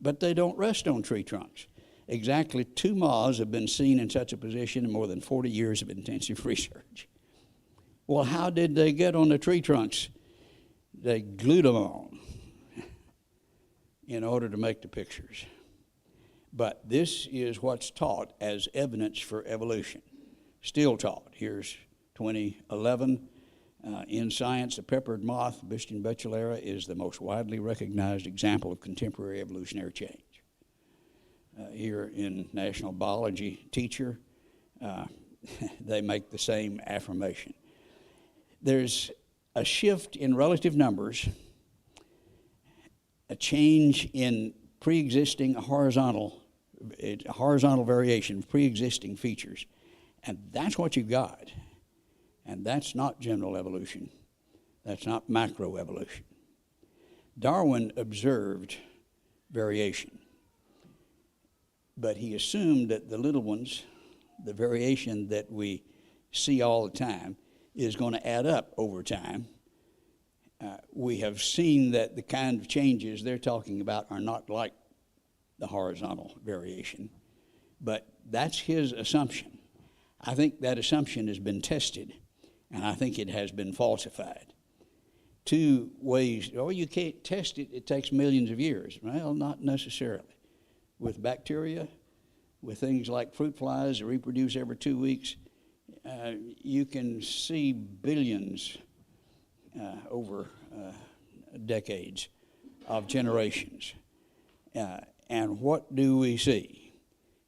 But they don't rest on tree trunks. Exactly 2 moths have been seen in such a position in more than 40 years of intensive research. Well, how did they get on the tree trunks? They glued them on in order to make the pictures. But this is what's taught as evidence for evolution, still taught. Here's 2011. In science, the peppered moth, Biston bachellara, is the most widely recognized example of contemporary evolutionary change. Here in National Biology Teacher, they make the same affirmation. There's a shift in relative numbers, a change in pre-existing horizontal variation of pre-existing features, and that's what you got. And that's not general evolution. That's not macroevolution. Darwin observed variation, but he assumed that the little ones, the variation that we see all the time, is going to add up over time. We have seen that the kind of changes they're talking about are not like the horizontal variation, but that's his assumption. I think that assumption has been tested, and I think it has been falsified. 2 ways, you can't test it, it takes millions of years. Well, not necessarily. With bacteria, with things like fruit flies that reproduce every 2 weeks, you can see billions over decades of generations. And what do we see?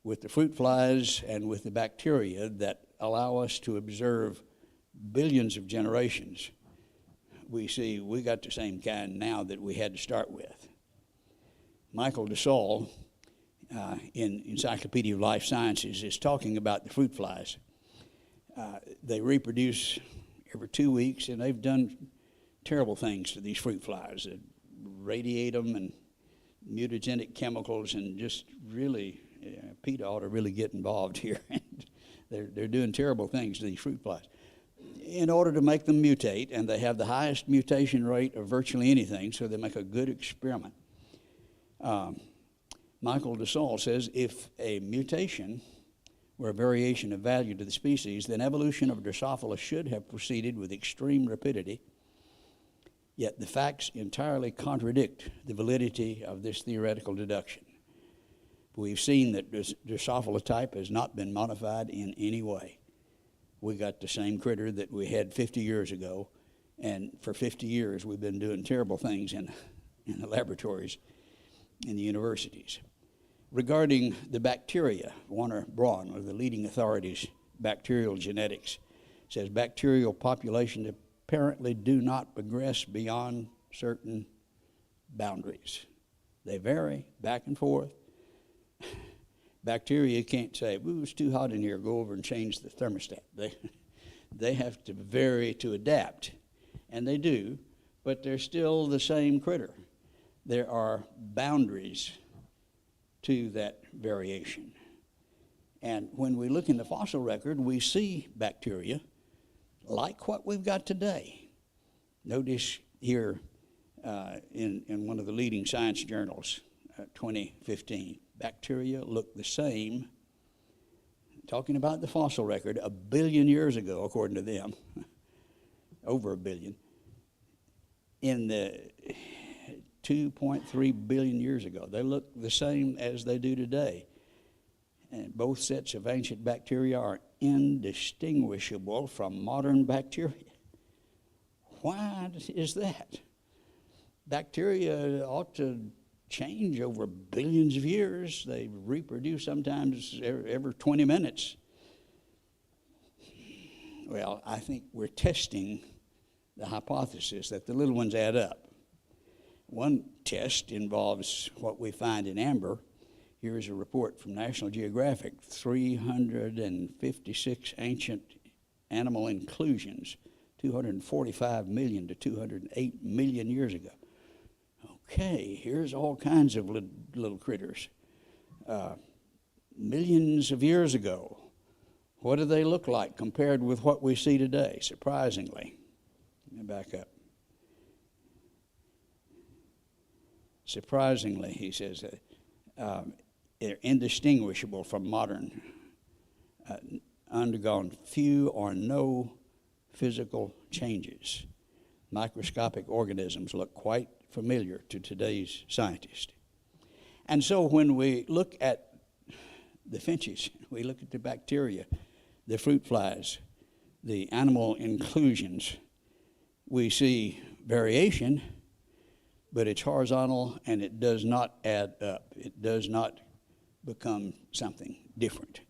With the fruit flies and with the bacteria that allow us to observe billions of generations, we see we got the same kind now that we had to start with. Michael DeSalle, in Encyclopedia of Life Sciences, is talking about the fruit flies. They reproduce every 2 weeks, and they've done terrible things to these fruit flies. They radiate them and mutagenic chemicals, and just really, PETA ought to really get involved here. They're doing terrible things to these fruit flies in order to make them mutate, and they have the highest mutation rate of virtually anything, so they make a good experiment. Michael DeSalle says if a mutation were a variation of value to the species, then evolution of Drosophila should have proceeded with extreme rapidity Yet the facts entirely contradict the validity of this theoretical deduction. We've seen that Drosophila type has not been modified in any way. We got the same critter that we had 50 years ago, and for 50 years we've been doing terrible things in the laboratories in the universities. Regarding the bacteria, Warner Braun, one of the leading authorities, bacterial genetics, says bacterial populations apparently do not progress beyond certain boundaries. They vary back and forth. Bacteria can't say, "Ooh, it's too hot in here, go over and change the thermostat." They have to vary to adapt, and they do, but they're still the same critter. There are boundaries to that variation. And when we look in the fossil record, we see bacteria like what we've got today. Notice here in one of the leading science journals, 2015, bacteria look the same, talking about the fossil record, 1 billion years ago, according to them, over 1 billion, in the 2.3 billion years ago. They look the same as they do today. And both sets of ancient bacteria are indistinguishable from modern bacteria. Why is that? Bacteria ought to change over billions of years. They reproduce sometimes every 20 minutes. Well, I think we're testing the hypothesis that the little ones add up. One test involves what we find in amber. Here's a report from National Geographic, 356 ancient animal inclusions, 245 million to 208 million years ago. Okay, here's all kinds of little critters. Millions of years ago, what do they look like compared with what we see today, surprisingly? Let me back up. Surprisingly, he says, they're indistinguishable from modern, undergone few or no physical changes. Microscopic organisms look quite familiar to today's scientists. And so when we look at the finches, we look at the bacteria, the fruit flies, the animal inclusions, we see variation, but it's horizontal and it does not add up. It does not become something different.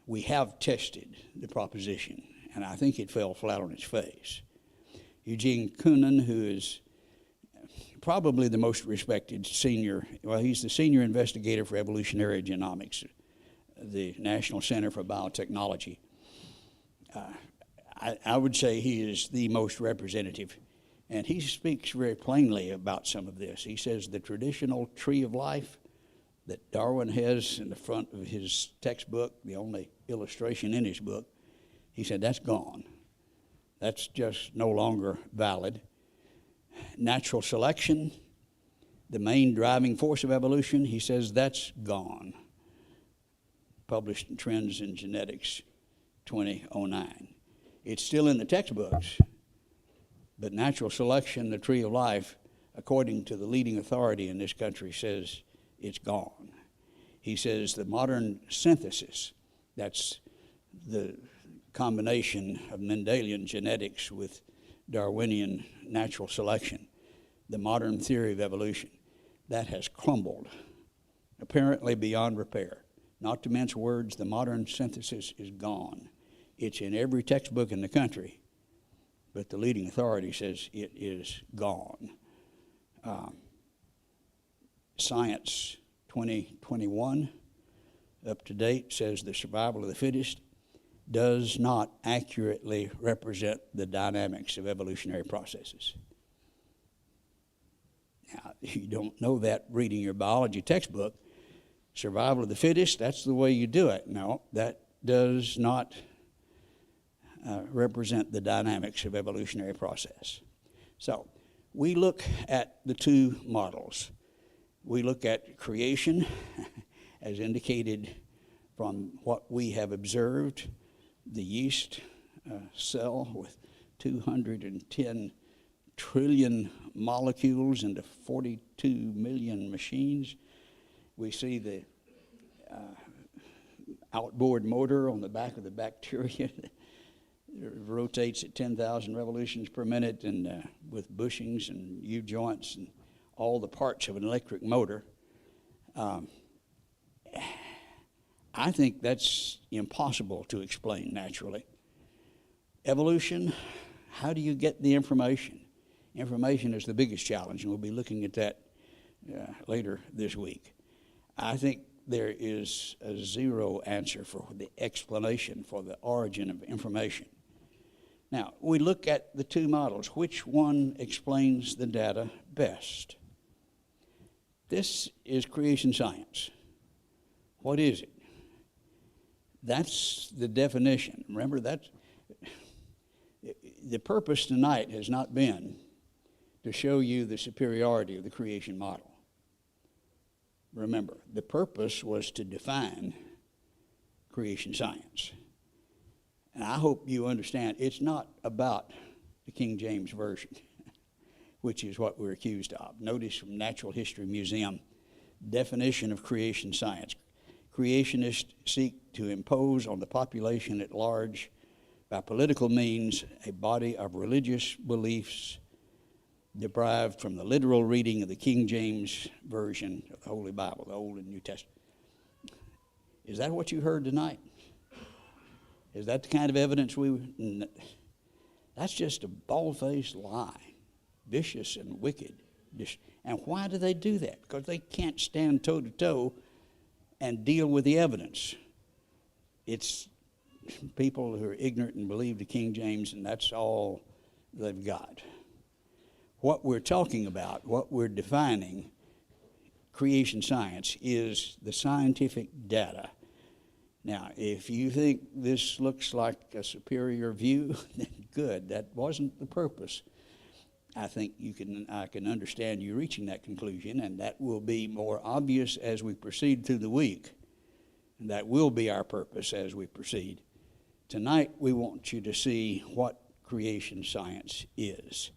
We have tested the proposition, and I think it fell flat on its face. Eugene Koonin, who is probably the most respected senior, well, he's the senior investigator for evolutionary genomics, the National Center for Biotechnology. I would say he is the most representative, and he speaks very plainly about some of this. He says the traditional tree of life that Darwin has in the front of his textbook, the only illustration in his book, he said that's gone. That's just no longer valid. Natural selection, the main driving force of evolution, he says that's gone. Published in Trends in Genetics, 2009. It's still in the textbooks, but natural selection, the tree of life, according to the leading authority in this country, says it's gone. He says the modern synthesis, that's the combination of Mendelian genetics with Darwinian natural selection, the modern theory of evolution, that has crumbled, apparently beyond repair. Not to mince words, the modern synthesis is gone. It's in every textbook in the country, but the leading authority says it is gone. Science 2021, up to date, says the survival of the fittest does not accurately represent the dynamics of evolutionary processes. Now, you don't know that reading your biology textbook. Survival of the fittest, that's the way you do it. No, that does not represent the dynamics of evolutionary process. So we look at the two models. We look at creation as indicated from what we have observed, the yeast cell with 210 trillion molecules into 42 million machines. We see the outboard motor on the back of the bacteria. It rotates at 10,000 revolutions per minute, and with bushings and U-joints and all the parts of an electric motor. I think that's impossible to explain naturally. Evolution, how do you get the information? Information is the biggest challenge, and we'll be looking at that later this week. I think there is a zero answer for the explanation for the origin of information. Now, we look at the two models. Which one explains the data best? This is creation science. What is it? That's the definition. Remember, that's the purpose tonight has not been to show you the superiority of the creation model. Remember, the purpose was to define creation science. And I hope you understand it's not about the King James Version, which is what we're accused of. Notice from Natural History Museum, definition of creation science. Creationists seek to impose on the population at large, by political means, a body of religious beliefs derived from the literal reading of the King James Version of the Holy Bible, the Old and New Testament. Is that what you heard tonight? Is that the kind of evidence that's just a bald-faced lie, vicious and wicked. And why do they do that? Because they can't stand toe-to-toe and deal with the evidence. It's people who are ignorant and believe the King James, and that's all they've got. What we're talking about, what we're defining, creation science, is the scientific data. Now, if you think this looks like a superior view, then good. That wasn't the purpose. I think I can understand you reaching that conclusion, and that will be more obvious as we proceed through the week. And that will be our purpose as we proceed. Tonight, we want you to see what creation science is.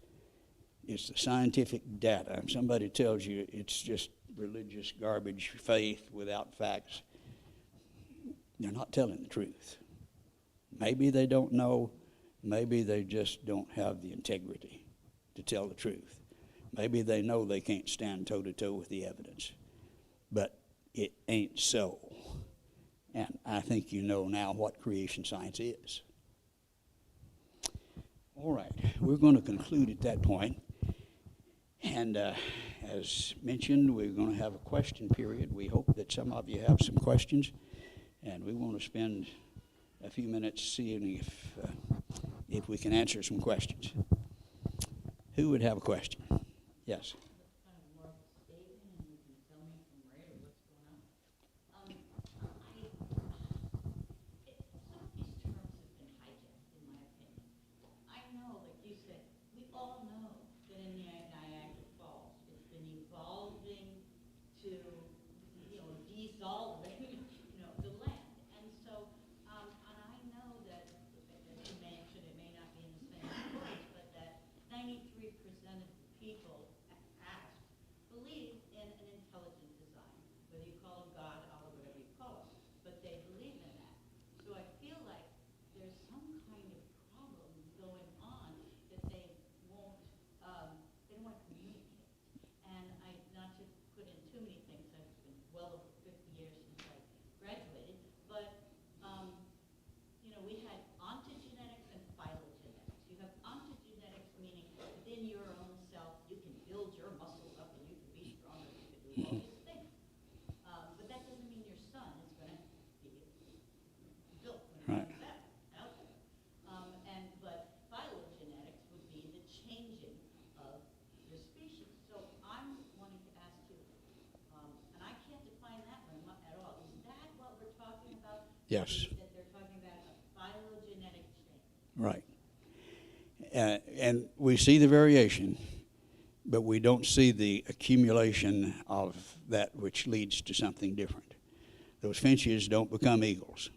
It's the scientific data. If somebody tells you it's just religious garbage, faith without facts, they're not telling the truth. Maybe they don't know. Maybe they just don't have the integrity to tell the truth. Maybe they know they can't stand toe-to-toe with the evidence. But it ain't so. And I think you know now what creation science is. All right, we're going to conclude at that point. And as mentioned, we're going to have a question period. We hope that some of you have some questions. And we want to spend a few minutes seeing if we can answer some questions. Who would have a question? Yes. Yes. That they're talking about a phylogenetic change. Right. And we see the variation, but we don't see the accumulation of that which leads to something different. Those finches don't become eagles.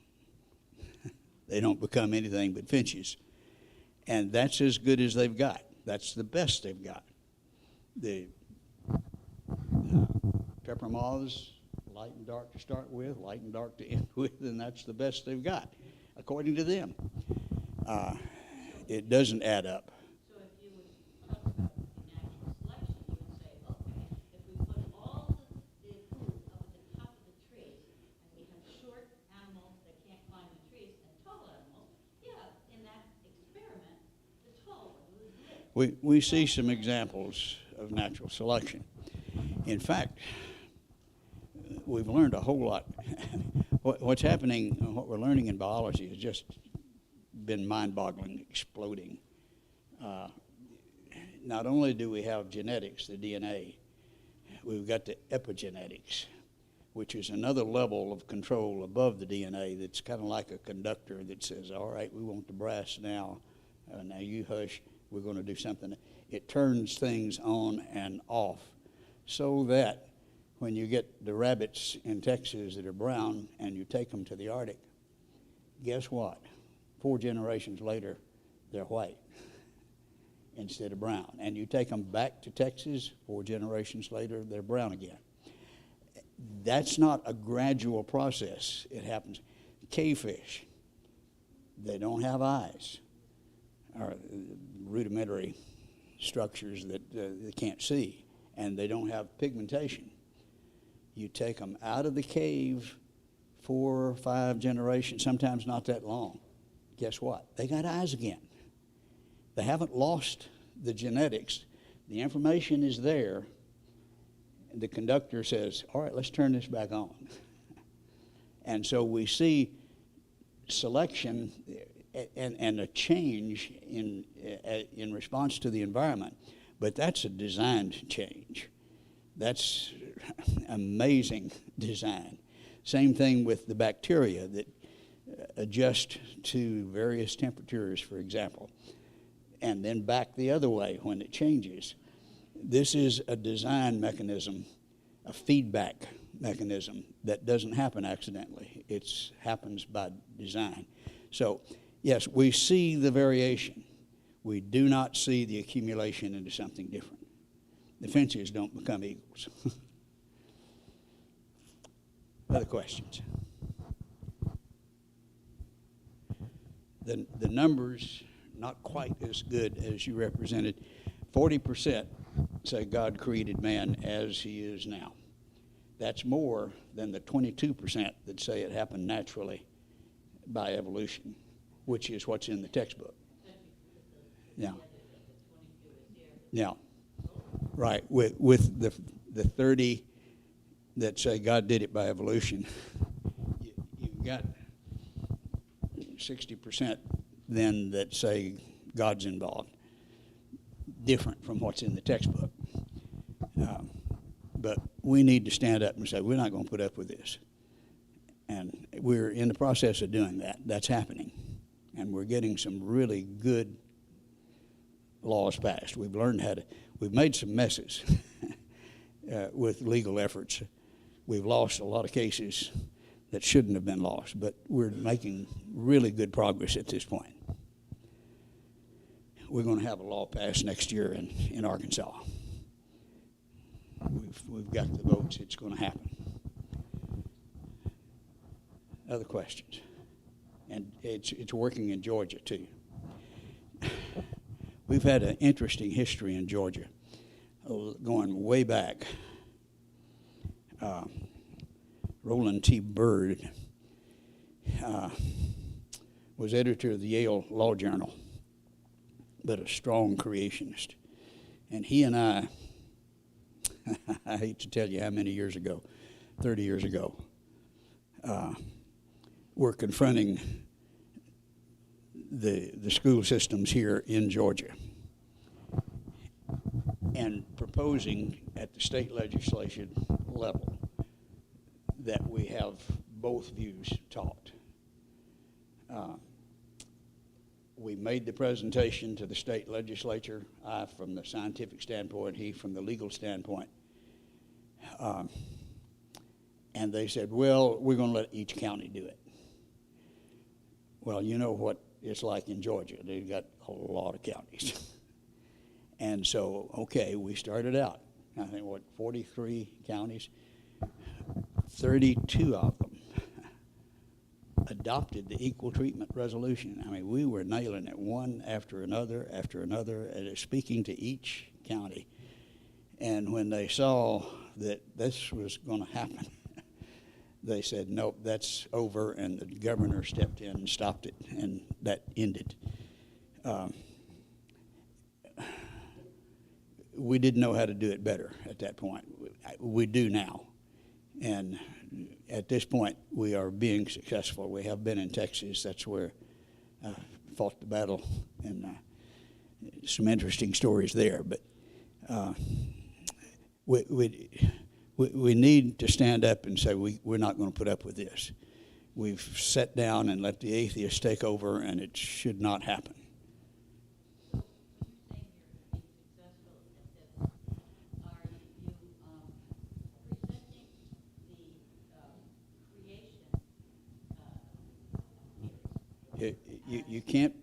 They don't become anything but finches. And that's as good as they've got. That's the best they've got. The pepper moths, light and dark to start with, light and dark to end with, and that's the best they've got, according to them. It doesn't add up. So if you would talk about natural selection, you would say, okay, if we put all the food up at the top of the trees, and we have short animals that can't climb the trees, and tall animals, yeah, in that experiment, the tall one would live. We see some examples of natural selection. In fact, we've learned a whole lot. What's happening, what we're learning in biology has just been mind-boggling, exploding. Not only do we have genetics, the DNA, we've got the epigenetics, which is another level of control above the DNA that's kind of like a conductor that says, all right, we want the brass now, now you hush, we're going to do something. It turns things on and off so that when you get the rabbits in Texas that are brown and you take them to the Arctic, guess what? 4 generations later, they're white instead of brown. And you take them back to Texas, 4 generations later, they're brown again. That's not a gradual process. It happens. Cavefish, they don't have eyes, or rudimentary structures that they can't see, and they don't have pigmentation. You take them out of the cave 4 or 5 generations, sometimes not that long. Guess what? They got eyes again. They haven't lost the genetics. The information is there. And the conductor says, all right, let's turn this back on. And so we see selection and a change in response to the environment. But that's a designed change. That's amazing design. Same thing with the bacteria that adjust to various temperatures, for example, and then back the other way when it changes. This is a design mechanism, a feedback mechanism that doesn't happen accidentally. It happens by design. So, yes, we see the variation. We do not see the accumulation into something different. The finches don't become eagles. Other questions? The numbers, not quite as good as you represented. 40% say God created man as he is now. That's more than the 22% that say it happened naturally by evolution, which is what's in the textbook. Now, right, with the 30 that say God did it by evolution, you've got 60% then that say God's involved, different from what's in the textbook. But we need to stand up and say, we're not going to put up with this. And we're in the process of doing that. That's happening. And we're getting some really good laws passed. We've learned we've made some messes with legal efforts. We've lost a lot of cases that shouldn't have been lost, but we're making really good progress at this point. We're going to have a law passed next year in Arkansas. We've got the votes. It's going to happen. Other questions? And it's working in Georgia, too. We've had an interesting history in Georgia, going way back. Roland T. Byrd was editor of the Yale Law Journal, but a strong creationist. And he and I hate to tell you how many years ago, 30 years ago, were confronting the school systems here in Georgia and proposing at the state legislation level that we have both views taught. We made the presentation to the state legislature, I from the scientific standpoint, he from the legal standpoint. And they said, well, we're going to let each county do it. Well, you know what it's like in Georgia. They've got a lot of counties. And so, okay, we started out, I think, 43 counties? 32 of them adopted the equal treatment resolution. I mean, we were nailing it one after another, and speaking to each county. And when they saw that this was going to happen, they said, nope, that's over, and the governor stepped in and stopped it, and that ended. We didn't know how to do it better at that point. We do now. And at this point, we are being successful. We have been in Texas. That's where I fought the battle, and some interesting stories there. But we need to stand up and say we're not going to put up with this. We've sat down and let the atheists take over, and it should not happen. You can't,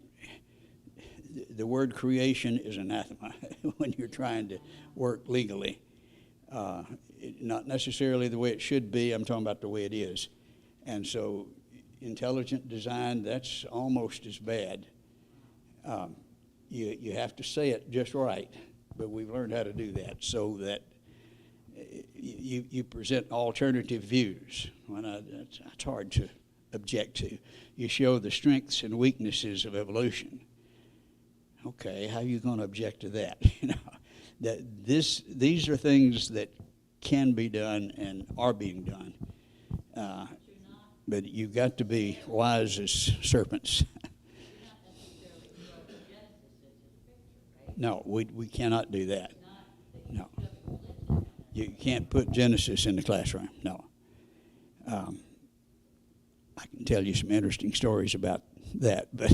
the word creation is anathema when you're trying to work legally. Not necessarily the way it should be, I'm talking about the way it is. And so intelligent design, that's almost as bad. You have to say it just right, but we've learned how to do that so that you present alternative views. It's hard to object to. You show the strengths and weaknesses of evolution. Okay, how are you going to object to that? These are things that can be done and are being done. But you've got to be wise as serpents. No, we cannot do that. No. You can't put Genesis in the classroom. No. I can tell you some interesting stories about that, but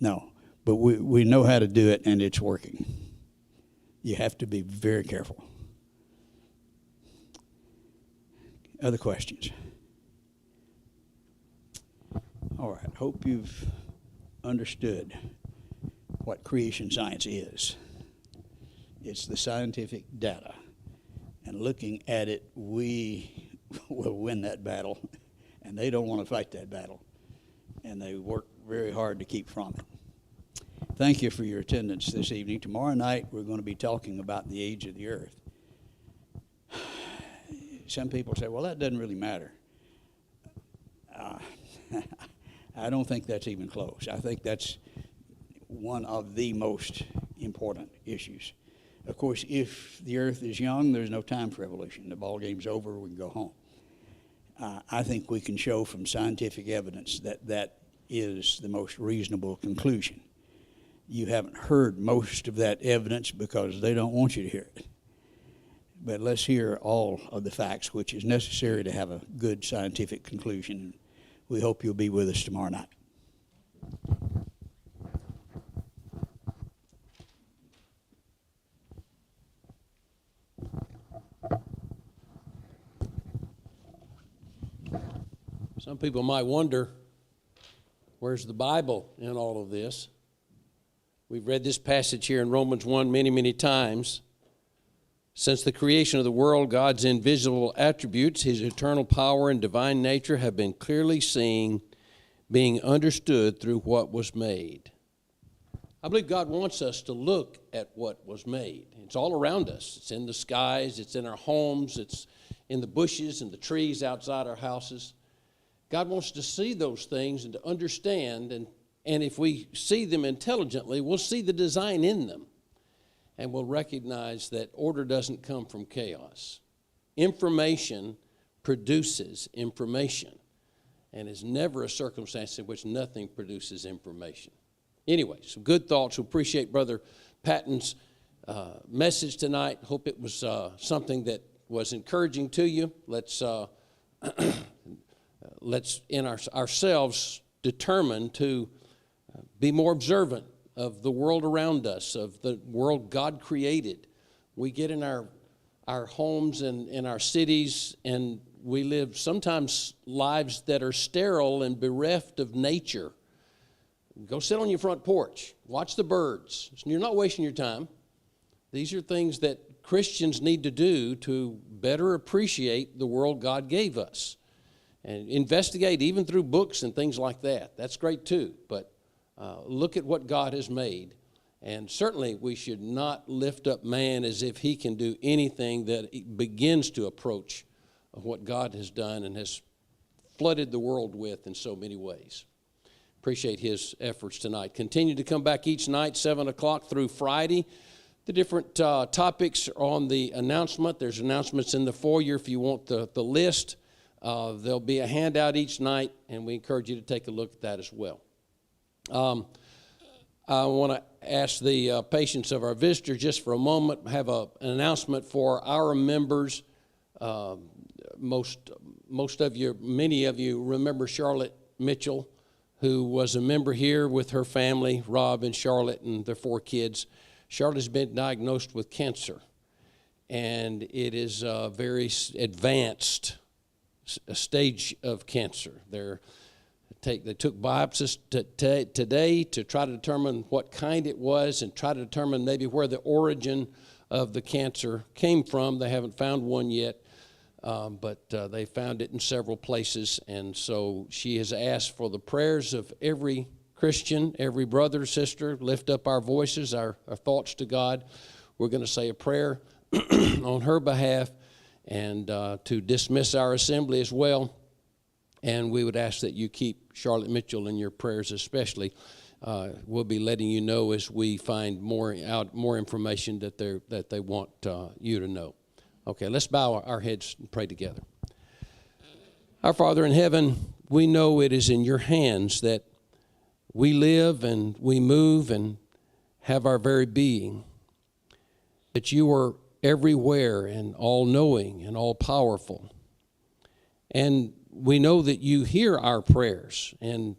no. But we know how to do it, and it's working. You have to be very careful. Other questions? All right. Hope you've understood what creation science is. It's the scientific data. And looking at it, we will win that battle. And they don't want to fight that battle. And they work very hard to keep from it. Thank you for your attendance this evening. Tomorrow night, we're going to be talking about the age of the earth. Some people say, well, that doesn't really matter. I don't think that's even close. I think that's one of the most important issues. Of course, if the earth is young, there's no time for evolution. The ball game's over, we can go home. I think we can show from scientific evidence that that is the most reasonable conclusion. You haven't heard most of that evidence because they don't want you to hear it. But let's hear all of the facts, which is necessary to have a good scientific conclusion. We hope you'll be with us tomorrow night. Some people might wonder, where's the Bible in all of this? We've read this passage here in Romans 1 many, many times. Since the creation of the world, God's invisible attributes, his eternal power and divine nature have been clearly seen, being understood through what was made. I believe God wants us to look at what was made. It's all around us. It's in the skies, it's in our homes, it's in the bushes and the trees outside our houses. God wants to see those things and to understand, and if we see them intelligently, we'll see the design in them, and we'll recognize that order doesn't come from chaos. Information produces information, and is never a circumstance in which nothing produces information. Anyway, some good thoughts. We appreciate Brother Patton's message tonight. Hope it was something that was encouraging to you. Let's in ourselves determine to be more observant of the world around us, of the world God created. We get in our homes and in our cities, and we live sometimes lives that are sterile and bereft of nature. Go sit on your front porch. Watch the birds. You're not wasting your time. These are things that Christians need to do to better appreciate the world God gave us. And investigate even through books and things like that. That's great too. But look at what God has made. And certainly we should not lift up man as if he can do anything that begins to approach what God has done and has flooded the world with in so many ways. Appreciate his efforts tonight. Continue to come back each night, 7 o'clock through Friday. The different topics are on the announcement. There's announcements in the foyer if you want the list. There'll be a handout each night, and we encourage you to take a look at that as well. I want to ask the patience of our visitors just for a moment, have an announcement for our members. Most of you, many of you remember Charlotte Mitchell, who was a member here with her family, Rob and Charlotte and their 4 kids. Charlotte has been diagnosed with cancer, and it is a very advanced stage of cancer. They took biopsies today to try to determine what kind it was and try to determine maybe where the origin of the cancer came from. They haven't found one yet. But they found it in several places, and so she has asked for the prayers of every Christian, every brother, sister. Lift up our voices, our thoughts to God. We're going to say a prayer on her behalf and to dismiss our assembly as well. And we would ask that you keep Charlotte Mitchell in your prayers especially. We'll be letting you know as we find more information that they want you to know. Okay, let's bow our heads and pray together. Our Father in heaven, we know it is in your hands that we live and we move and have our very being, that you are everywhere and all-knowing and all-powerful. And we know that you hear our prayers and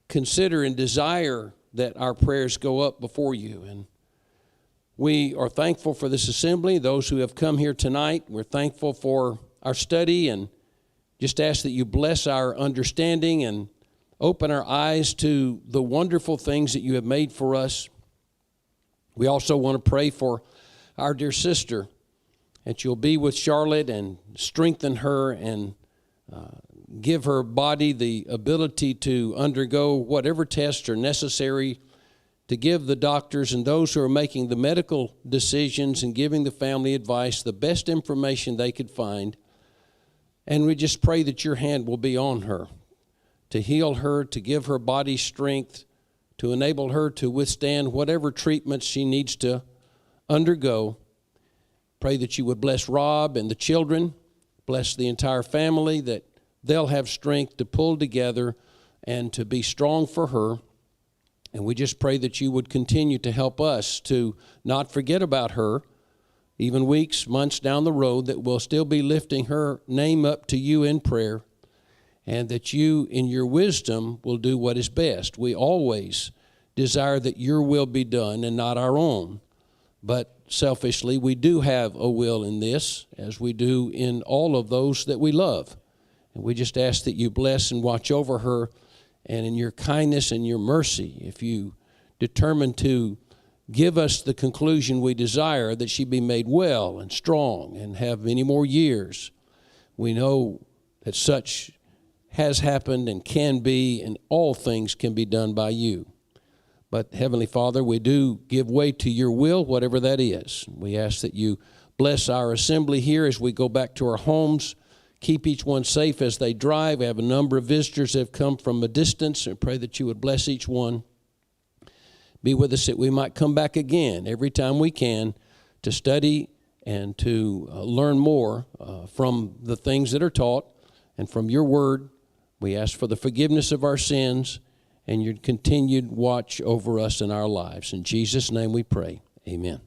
consider and desire that our prayers go up before you. And we are thankful for this assembly, those who have come here tonight. We're thankful for our study and just ask that you bless our understanding and open our eyes to the wonderful things that you have made for us. We also want to pray for our dear sister, that you'll be with Charlotte and strengthen her and give her body the ability to undergo whatever tests are necessary to give the doctors and those who are making the medical decisions and giving the family advice the best information they could find. And we just pray that your hand will be on her, to heal her, to give her body strength, to enable her to withstand whatever treatments she needs to undergo. Pray that you would bless Rob and the children, bless the entire family, that they'll have strength to pull together and to be strong for her. And we just pray that you would continue to help us to not forget about her, even weeks, months down the road, that we'll still be lifting her name up to you in prayer, and that you, in your wisdom, will do what is best. We always desire that your will be done and not our own. But selfishly, we do have a will in this, as we do in all of those that we love. And we just ask that you bless and watch over her, and in your kindness and your mercy, if you determine to give us the conclusion we desire, that she be made well and strong and have many more years. We know that such has happened and can be, and all things can be done by you. But Heavenly Father, we do give way to your will, whatever that is. We ask that you bless our assembly here as we go back to our homes. Keep each one safe as they drive. We have a number of visitors that have come from a distance, and pray that you would bless each one. Be with us that we might come back again every time we can to study and to learn more from the things that are taught and from your word. We ask for the forgiveness of our sins and your continued watch over us in our lives. In Jesus' name we pray. Amen.